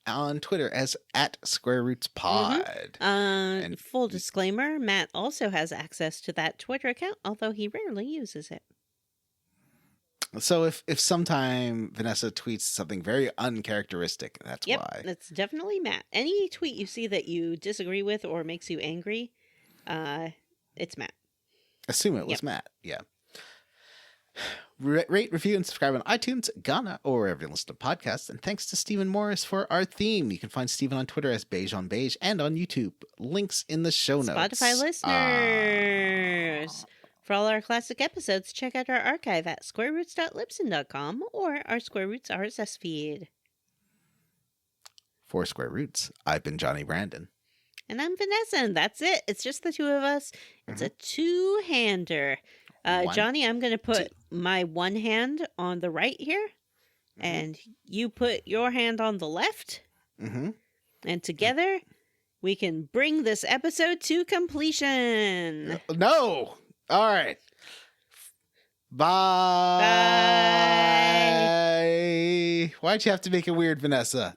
on Twitter as @SquareRootsPod. And full disclaimer, Matt also has access to that Twitter account, although he rarely uses it. So if sometime Vanessa tweets something very uncharacteristic, that's why. That's definitely Matt. Any tweet you see that you disagree with or makes you angry, it's Matt. Assume it was Matt, yeah. Rate, review, and subscribe on iTunes, Ghana, or wherever you listen to podcasts. And thanks to Stephen Morris for our theme. You can find Stephen on Twitter as Beige on Beige and on YouTube. Links in the show notes. Spotify listeners. For all our classic episodes, check out our archive at squareroots.libsyn.com or our Square Roots RSS feed. For Square Roots, I've been Johnny Brandon. And I'm Vanessa, and that's it. It's just the two of us. It's a two-hander. Johnny, I'm going to put my one hand on the right here, and you put your hand on the left. And together, we can bring this episode to completion. No! All right. Bye. Bye. Why'd you have to make it weird, Vanessa?